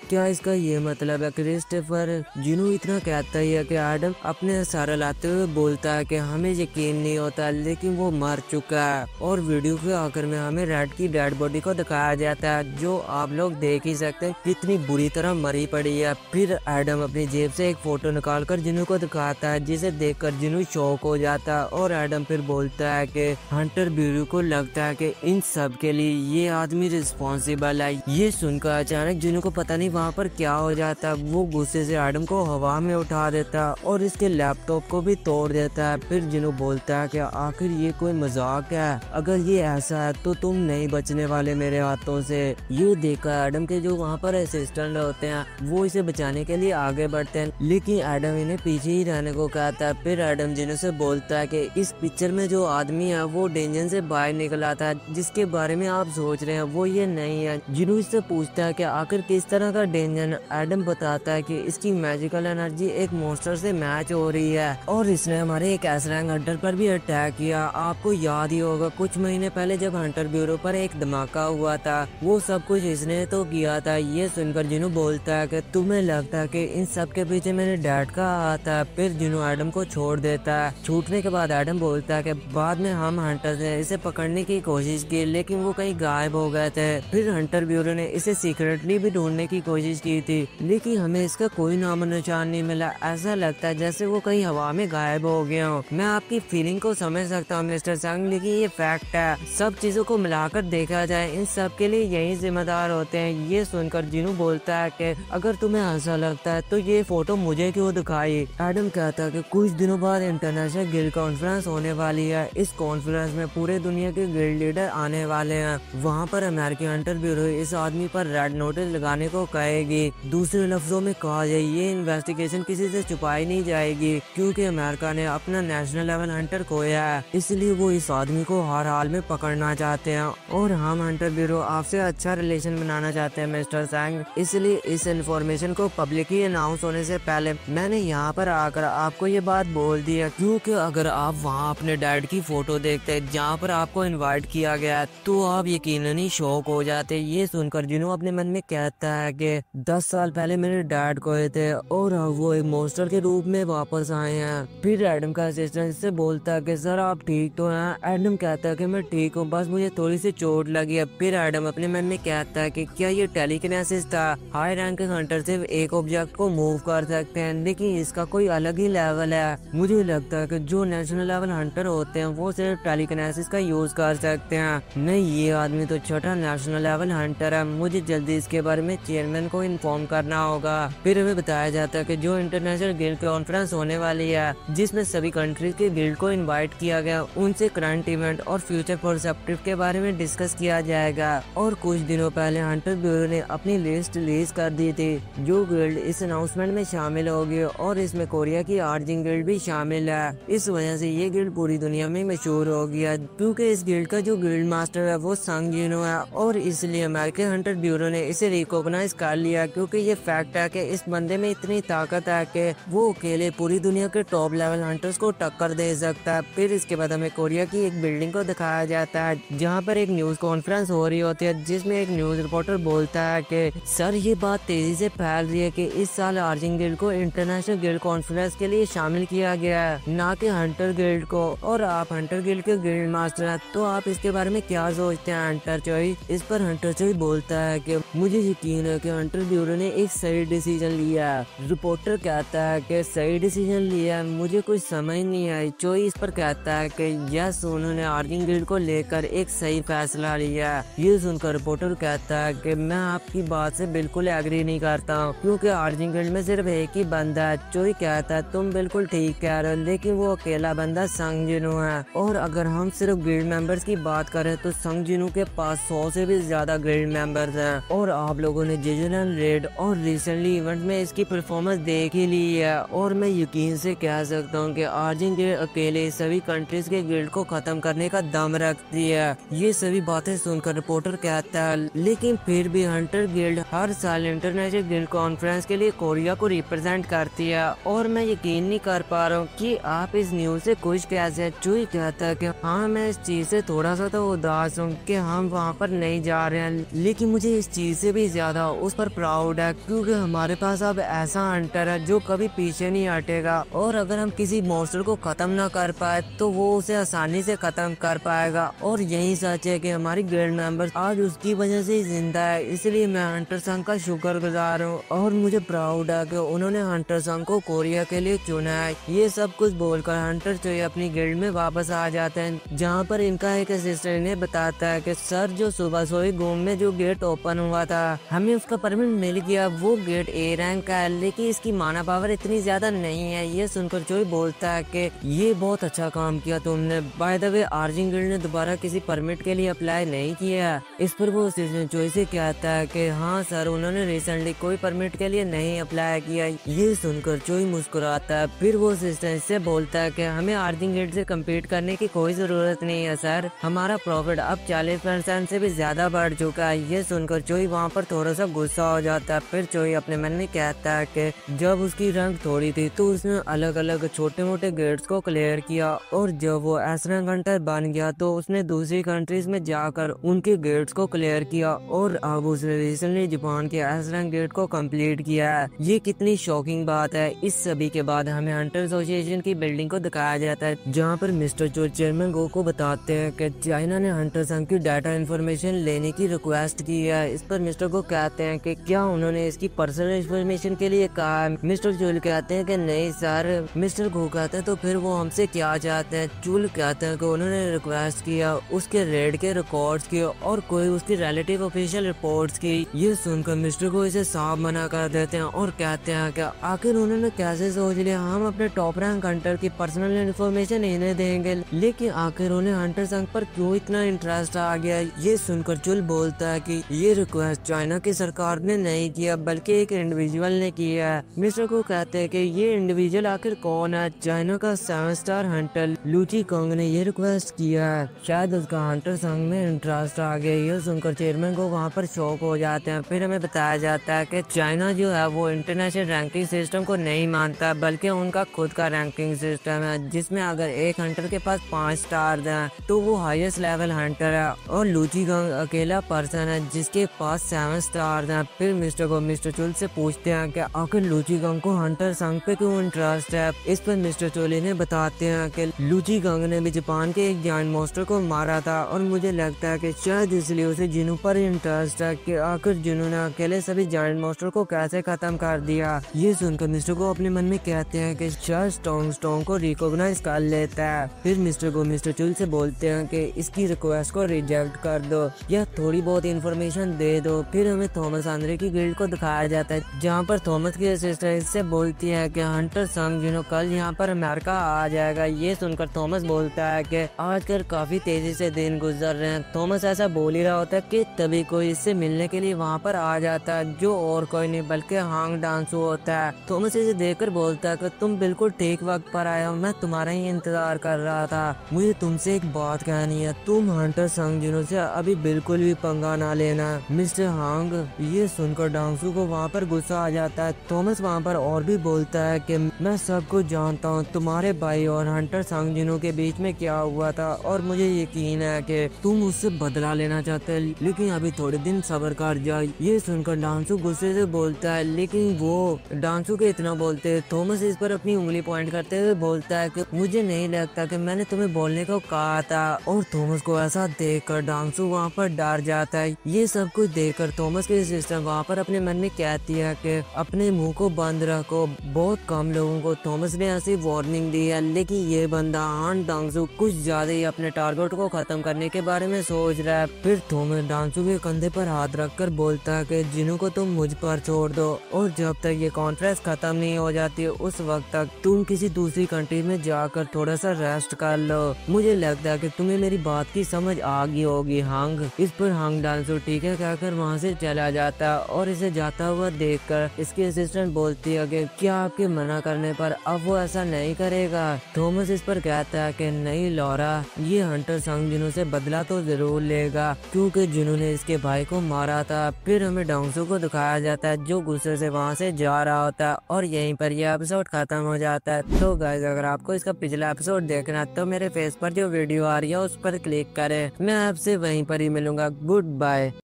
क्या इसका ये मतलब है क्रिस्टोफर। जिनू इतना कहता ही है कि एडम अपने सारा लाते हुए बोलता है कि हमें यकीन नहीं होता, लेकिन वो मर चुका है। और वीडियो के आखिर में हमें रेड की डेड बॉडी को दिखाया जाता है जो आप लोग देख ही सकते हैं कितनी बुरी तरह मरी पड़ी है। फिर एडम अपनी जेब से एक फोटो निकालकर जिनू को दिखाता है जिसे देखकर जिनू शॉक हो जाता है और एडम फिर बोलता है कि हंटर ब्यूरो को लगता है कि इन सब के लिए ये आदमी रिस्पॉन्सिबल है। ये सुनकर अचानक जिनू को पता नहीं वहाँ पर क्या हो जाता है, वो गुस्से से एडम को हवा में उठा देता है और इसके लैपटॉप को भी तोड़ देता है। फिर जिनू बोलता है कि आखिर ये कोई मजाक है, अगर ये ऐसा है तो तुम नहीं बचने वाले मेरे हाथों से। ये देखकर एडम के जो वहाँ पर असिस्टेंट होते हैं वो इसे बचाने के लिए आगे बढ़ते हैं, लेकिन एडम इन्हें पीछे ही रहने को कहता है। फिर एडम जिनू से बोलता है कि इस पिक्चर में जो आदमी है वो डेंजन से बाहर निकला था, जिसके बारे में आप सोच रहे हैं वो ये नहीं है। जिनू इससे पूछता है कि आखिर किस तरह का डेंजन। एडम बताता है कि इसकी मैजिकल एनर्जी एक मॉन्स्टर से मैच हो रही है और इसने हमारे एक एसरंग हंटर पर भी अटैक किया। आपको याद ही होगा कुछ महीने पहले जब हंटर ब्यूरो पर एक धमाका हुआ था, वो सब कुछ इसने तो किया था। ये सुनकर जिनू बोलता है कि तुम्हें लगता है कि इन सब के पीछे मेरे डैड का हाथ है। फिर जिनू एडम को छोड़ देता है। छूटने के बाद एडम बोलता है कि बाद में हम हंटर ने इसे पकड़ने की कोशिश की, लेकिन वो कहीं गायब हो गए थे। फिर हंटर ब्यूरो ने इसे सीक्रेटली भी ढूंढने की कोशिश की थी, लेकिन हमें इसका कोई नामो निशान नहीं मिला। ऐसा लगता है जैसे वो कहीं हवा में गायब हो गया हो। मैं आपकी फीलिंग को समझ सकता हूँ मिस्टर संग, लेकिन ये फैक्ट है। सब चीजों को मिलाकर देखा जाए इन सब के लिए यही जिम्मेदार होते हैं। ये सुनकर जिनू बोलता है कि अगर तुम्हें ऐसा लगता है तो ये फोटो मुझे क्यों दिखाई। एडम कहता है कि कुछ दिनों बाद इंटरनेशनल गिल्ड कॉन्फ्रेंस होने वाली है। इस कॉन्फ्रेंस में पूरे दुनिया के गिल्ड लीडर आने वाले हैं। वहाँ पर अमेरिकी हंटर ब्यूरो इस आदमी पर रेड नोटिस लगाने को कहेगी। दूसरे लफ्जों में कहा जाए, ये इन्वेस्टिगेशन किसी से छुपाई नहीं जाएगी, क्योंकि अमेरिका ने अपना नेशनल लेवल हंटर खोया है, इसलिए वो इस आदमी को हर हाल में पकड़ना चाहते हैं। और हम हंटर ब्यूरो आपसे अच्छा रिलेशन बनाना चाहते हैं मिस्टर सैंग, इसलिए इस इन्फॉर्मेशन को पब्लिकली अनाउंस होने से पहले मैंने यहाँ पर आकर आपको ये बात बोल दी है, क्योंकि अगर आप वहाँ अपने डैड की फोटो देखते हैं जहाँ पर आपको इनवाइट किया गया है, तो आप यकीनन ही शॉक हो जाते। ये सुनकर जिन्हों अपने मन में कहता है कि 10 साल पहले मेरे डैड खोए थे और वो एक मॉन्स्टर के रूप में वापस आए हैं। फिर एडम का असिस्टेंट से बोलता है कि सर आप ठीक तो हैं? एडम कहता है कि मैं ठीक हूँ, बस मुझे थोड़ी सी चोट लगी है। फिर एडम अपने मन में कहता है कि क्या ये टेलीकिनेसिस था? हाई रैंक हंटर सिर्फ एक ऑब्जेक्ट को मूव कर सकते हैं, लेकिन इसका कोई अलग ही लेवल है। मुझे लगता है कि जो नेशनल लेवल हंटर होते हैं वो सिर्फ टेलीकिनेसिस का यूज कर सकते हैं। नहीं, ये आदमी तो छोटा नेशनल लेवल हंटर है। मुझे जल्दी इसके बारे में चेयरमैन को इन्फॉर्म करना होगा। फिर हमें बताया जाता है कि जो इंटरनेशनल गिल्ड कॉन्फ्रेंस होने वाली है, जिसमें सभी कंट्रीज के गिल्ड को इनवाइट किया गया, उनसे करंट इवेंट और फ्यूचर परस्पेक्टिव के बारे में डिस्कस किया जाएगा। और कुछ दिनों पहले हंटर ब्यूरो ने अपनी लिस्ट रिलीज कर दी थी, जो गिल्ड इस अनाउंसमेंट में शामिल होगी, और इसमें कोरिया की आर्जिंग गिल्ड भी शामिल है। इस वजह से ये गिल्ड पूरी दुनिया में मशहूर हो गया, क्योंकि इस गिल्ड का जो गिल्ड मास्टर है वो संग जिनो है, और इसलिए अमेरिकन हंटर ब्यूरो ने इसे रिकॉग्नाइज कर लिया, क्योंकि ये फैक्ट है कि इस बंदे में इतनी ताकत है कि वो अकेले पूरी दुनिया के टॉप लेवल हंटर्स को टक्कर दे सकता है। फिर इसके बाद हमें कोरिया की एक बिल्डिंग को दिखाया जाता है, जहाँ पर एक न्यूज कॉन्फ्रेंस हो रही होती है, जिसमें एक न्यूज रिपोर्टर बोलता है कि सर ये बात तेजी से फैल रही है कि इस साल आर्जिंग गिल्ड को इंटरनेशनल गिल्ड कॉन्फ्रेंस के लिए शामिल किया गया है, ना कि हंटर गिल्ड को। और आप हंटर गिल्ड के गिल्ड मास्टर हैं, तो आप इसके बारे में क्या सोचते हैं हंटर चोई? इस पर हंटर चोई बोलता है कि मुझे यकीन है कि हंटर ब्यूरो ने एक सही डिसीजन लिया है। रिपोर्टर कहता है कि सही डिसीजन लिया, मुझे कुछ समझ नहीं आई। चोई इस पर कहता है कि यस, उन्होंने आर्जिंग गिल्ड को लेकर एक सही फैसला लिया। ये सुनकर रिपोर्टर कहता है कि मैं आपकी बात से बिल्कुल एग्री नहीं करता हूँ, क्योंकि आर्जिंग गिल्ड में सिर्फ एक ही बंदा है। चोई कहता है तुम बिल्कुल ठीक कह रहे हो, लेकिन वो अकेला बंदा संग जिनो है, और अगर हम सिर्फ गिल्ड मेंबर्स की बात करें तो संग जिनो के पास 100 से भी ज्यादा गिल्ड मेंबर्स हैं। और आप लोगों ने जेजुलन रेड और रिसेंटली इवेंट में इसकी परफॉर्मेंस देख ही ली है, और मैं यकीन से कह सकता हूँ कि आर्जिंग गिल्ड अकेले सभी कंट्रीज के गिल्ड को खत्म करने का दम रखती है। ये सभी बातें सुनकर रिपोर्टर कहता है, लेकिन फिर भी हंटर गिल्ड हर साल इंटरनेशनल गिल्ड कॉन्फ्रेंस के लिए कोरिया को रिप्रेजेंट करती है, और मैं यकीन नहीं कर पा रहा हूँ कि आप इस न्यूज से खुश कैसे। चुई कहता है कि हाँ, मैं इस चीज से थोड़ा सा तो उदास हूँ कि हम वहाँ पर नहीं जा रहे हैं, लेकिन मुझे इस चीज से भी ज्यादा उस पर प्राउड है, क्योंकि हमारे पास अब ऐसा हंटर है जो कभी पीछे नहीं हटेगा, और अगर हम किसी मॉन्स्टर को खत्म ना कर पाए तो वो उसे आसानी से खत्म कर पाएगा। और यही सच है कि हमारी गिल्ड मेंबर्स आज उसकी वजह से ही जिंदा है, इसलिए मैं हंटर संघ का शुक्रगुजार हूँ, और मुझे प्राउड है कि उन्होंने हंटर संघ को कोरिया के लिए चुना है। ये सब कुछ बोलकर हंटर चोई अपनी गिल्ड में वापस आ जाते हैं, जहाँ पर इनका एक असिस्टेंट इन्हें बताता है कि सर, जो सुबह सोई गुम में जो गेट ओपन हुआ था, हमें उसका परमिट मिल गया। वो गेट ए रैंक का है, लेकिन इसकी माना पावर इतनी ज्यादा नहीं है। ये सुनकर चोई बोलता है कि ये बहुत अच्छा काम किया तुमने। बाय द वे, आर्जिंग गिल्ड ने दोबारा किसी परमिट के लिए अप्लाई नहीं किया। इस पर वो असिस्टेंट चोई से कहता है कि हाँ सर, उन्होंने रिसेंटली कोई परमिट के लिए नहीं अप्लाई किया। ये सुनकर चोई मुस्कुराता है। फिर वो असिस्टेंट से बोलता है कि हमें आर्जिंग गिल्ड से कम्पीट करने की कोई जरूरत नहीं है सर, हमारा प्रॉफिट अब 40% से भी ज्यादा बढ़ चुका है। ये सुनकर चोई वहाँ पर थोड़ा सा गुस्सा हो जाता है। फिर चोई अपने मन में कहता है कि जब उसकी रैंक थोड़ी थी तो उसने अलग अलग छोटे मोटे गेट्स को क्लियर किया, और जब वो एस रैंक हंटर बन गया तो उसने दूसरी कंट्रीज में जाकर उनके गेट्स को क्लियर किया, और अब उसने रिसेंटली जापान के एस रैंक गेट को कंप्लीट किया है। ये कितनी शॉकिंग बात है। इस सभी के बाद हमें हंटर एसोसिएशन की बिल्डिंग को दिखाया जाता है, जहाँ पर मिस्टर चो चेयरमैन गो को बताते हैं कि चाइना ने हंटर संघ की डाटा इंफॉर्मेशन लेने की रिक्वेस्ट की है। इस पर मिस्टर गो कहते हैं कि क्या उन्होंने इसकी पर्सनल इंफॉर्मेशन के लिए कहा है? मिस्टर चुल कहते हैं कि नहीं सर। मिस्टर गो कहते हैं तो फिर वो हमसे क्या चाहते हैं? चुल कहते हैं कि उन्होंने रिक्वेस्ट किया उसके रेड के रिकॉर्ड्स की और कोई उसकी रिलेटिव ऑफिशियल रिपोर्ट्स की। ये सुनकर मिस्टर गो इसे साफ मना कर देते हैं और कहते हैं कि आखिर उन्होंने कैसे सोच लिया हम अपने टॉप रैंक हंटर की पर्सनल इन्फॉर्मेशन इन्हें देंगे। लेकिन आखिर उन्हें हंटर संग पर क्यों इतना इंटरेस्ट आ गया, ये सुनकर चुल बोलता है कि ये रिक्वेस्ट चाइना की सरकार ने नहीं किया बल्कि एक इंडिविजुअल ने किया है। मिस्टर को कहते हैं कि ये इंडिविजुअल आखिर कौन है। चाइना का 7 स्टार हंटर लूची कांग ने ये रिक्वेस्ट किया है, शायद उसका हंटर संग में इंटरेस्ट आ गया। ये सुनकर चेयरमैन को वहाँ पर शॉक हो जाते हैं। फिर हमें बताया जाता है कि चाइना जो है वो इंटरनेशनल रैंकिंग सिस्टम को नहीं मानता बल्कि उनका खुद का रैंकिंग सिस्टम है, जिसमें अगर एक हंटर के पास 5 स्टार हैं तो वो हाईएस्ट लेवल हंटर है और लूची कांग अकेला पर्सन है जिसके पास 7 स्टार हैं। फिर मिस्टर चुल से पूछते हैं कि आखिर लूची कांग को हंटर संग पे क्यों इंटरेस्ट है। इस पर मिस्टर चुल इन्हें बताते हैं कि लूची कांग ने भी जापान के एक जायंट मॉन्स्टर को मारा था और मुझे लगता है कि शायद इसलिए उसे जिनू पर इंटरेस्ट है कि आखिर जिनू ने अकेले सभी जायंट मॉन्स्टर को कैसे खत्म कर दिया। ये सुनकर मिस्टर को अपने मन में कहते हैं कि शायद स्टोंग को रिकॉग्नाइज कर लेता है। फिर मिस्टर चुल से बोलते हैं कि इसकी रिक्वेस्ट को रिजेक्ट कर दो या थोड़ी बहुत इन्फॉर्मेशन दे दो। फिर हमें थॉमस आंद्रे की गिल्ड को दिखाया जाता है जहाँ पर थॉमस की सिस्टर इससे बोलती है कि हंटर संग जिन्हों कल यहाँ पर अमेरिका आ जाएगा। ये सुनकर थॉमस बोलता है कि आजकल काफी तेजी से दिन गुजर रहे हैं। थॉमस ऐसा बोल ही रहा होता है कि तभी कोई इससे मिलने के लिए वहाँ पर आ जाता है, जो और कोई नहीं बल्कि हांग डांसू होता है। थॉमस इसे देखकर बोलता है कि तुम बिल्कुल ठीक वक्त पर आए हो, मैं तुम्हारा ही इंतजार कर रहा था। मुझे तुमसे एक बात कहनी है, तुम हंटर संग जिनों से अभी बिल्कुल भी पंगा ना लेना। Mister Hong. ये सुनकर डांसू को वहाँ पर गुस्सा आ जाता है। थॉमस वहाँ पर और भी बोलता है कि मैं सब कुछ जानता हूँ, तुम्हारे भाई और हंटर संग जिनों के बीच में क्या हुआ था और मुझे यकीन है कि तुम उससे बदला लेना चाहते हैं, लेकिन अभी थोड़े दिन सब्र कर जाओ। ये सुनकर डांसू गुस्से से बोलता है, लेकिन वो डांसू के इतना बोलते थॉमस इस पर अपनी उंगली पॉइंट करते हुए बोलता है कि मुझे नहीं लगता कि मैंने तुम्हें बोलने को कहा था। और थॉमस को ऐसा देखकर डांसू वहाँ पर डर जाता है। ये सब कुछ देखकर थॉमस की सिस्टर वहाँ पर अपने मन में कहती है कि अपने मुंह को बंद रखो। बहुत कम लोगों को थॉमस ने ऐसी वार्निंग दी है, लेकिन ये बंदा हान डांसू कुछ ज्यादा ही अपने टारगेट को खत्म करने के बारे में सोच रहा है। फिर थॉमस डांसू के कंधे पर हाथ रखकर बोलता है कि जिन्हों को तुम मुझ पर छोड़ दो और जब तक ये कॉन्फ्रेंस खत्म नहीं हो जाती उस वक्त तक तुम किसी दूसरी कंट्री में जाकर थोड़ा सा रेस्ट कर लो। मुझे लगता है कि तुम्हें मेरी बात की समझ आ गई होगी हांग। इस पर हांग डांसू ठीक है कहकर वहाँ से चला जाता है और इसे जाता हुआ देखकर इसकी असिस्टेंट बोलती है कि क्या आपके मना करने पर अब वो ऐसा नहीं करेगा। थॉमस इस पर कहता है कि नहीं लॉरा, ये हंटर संग जिनों से बदला तो जरूर लेगा क्योंकि जिन्होंने इसके भाई को मारा था। फिर हमें डांसू को दिखाया जाता है जो गुस्से से वहाँ से जा रहा होता है और यहीं पर यह एपिसोड खत्म हो जाता है। तो गाइस अगर आपको इसका पिछला एपिसोड देखना तो मेरे फेस पर जो वीडियो आ रही है उस पर क्लिक करें। मैं आपसे वहीं पर ही मिलूंगा। Good bye.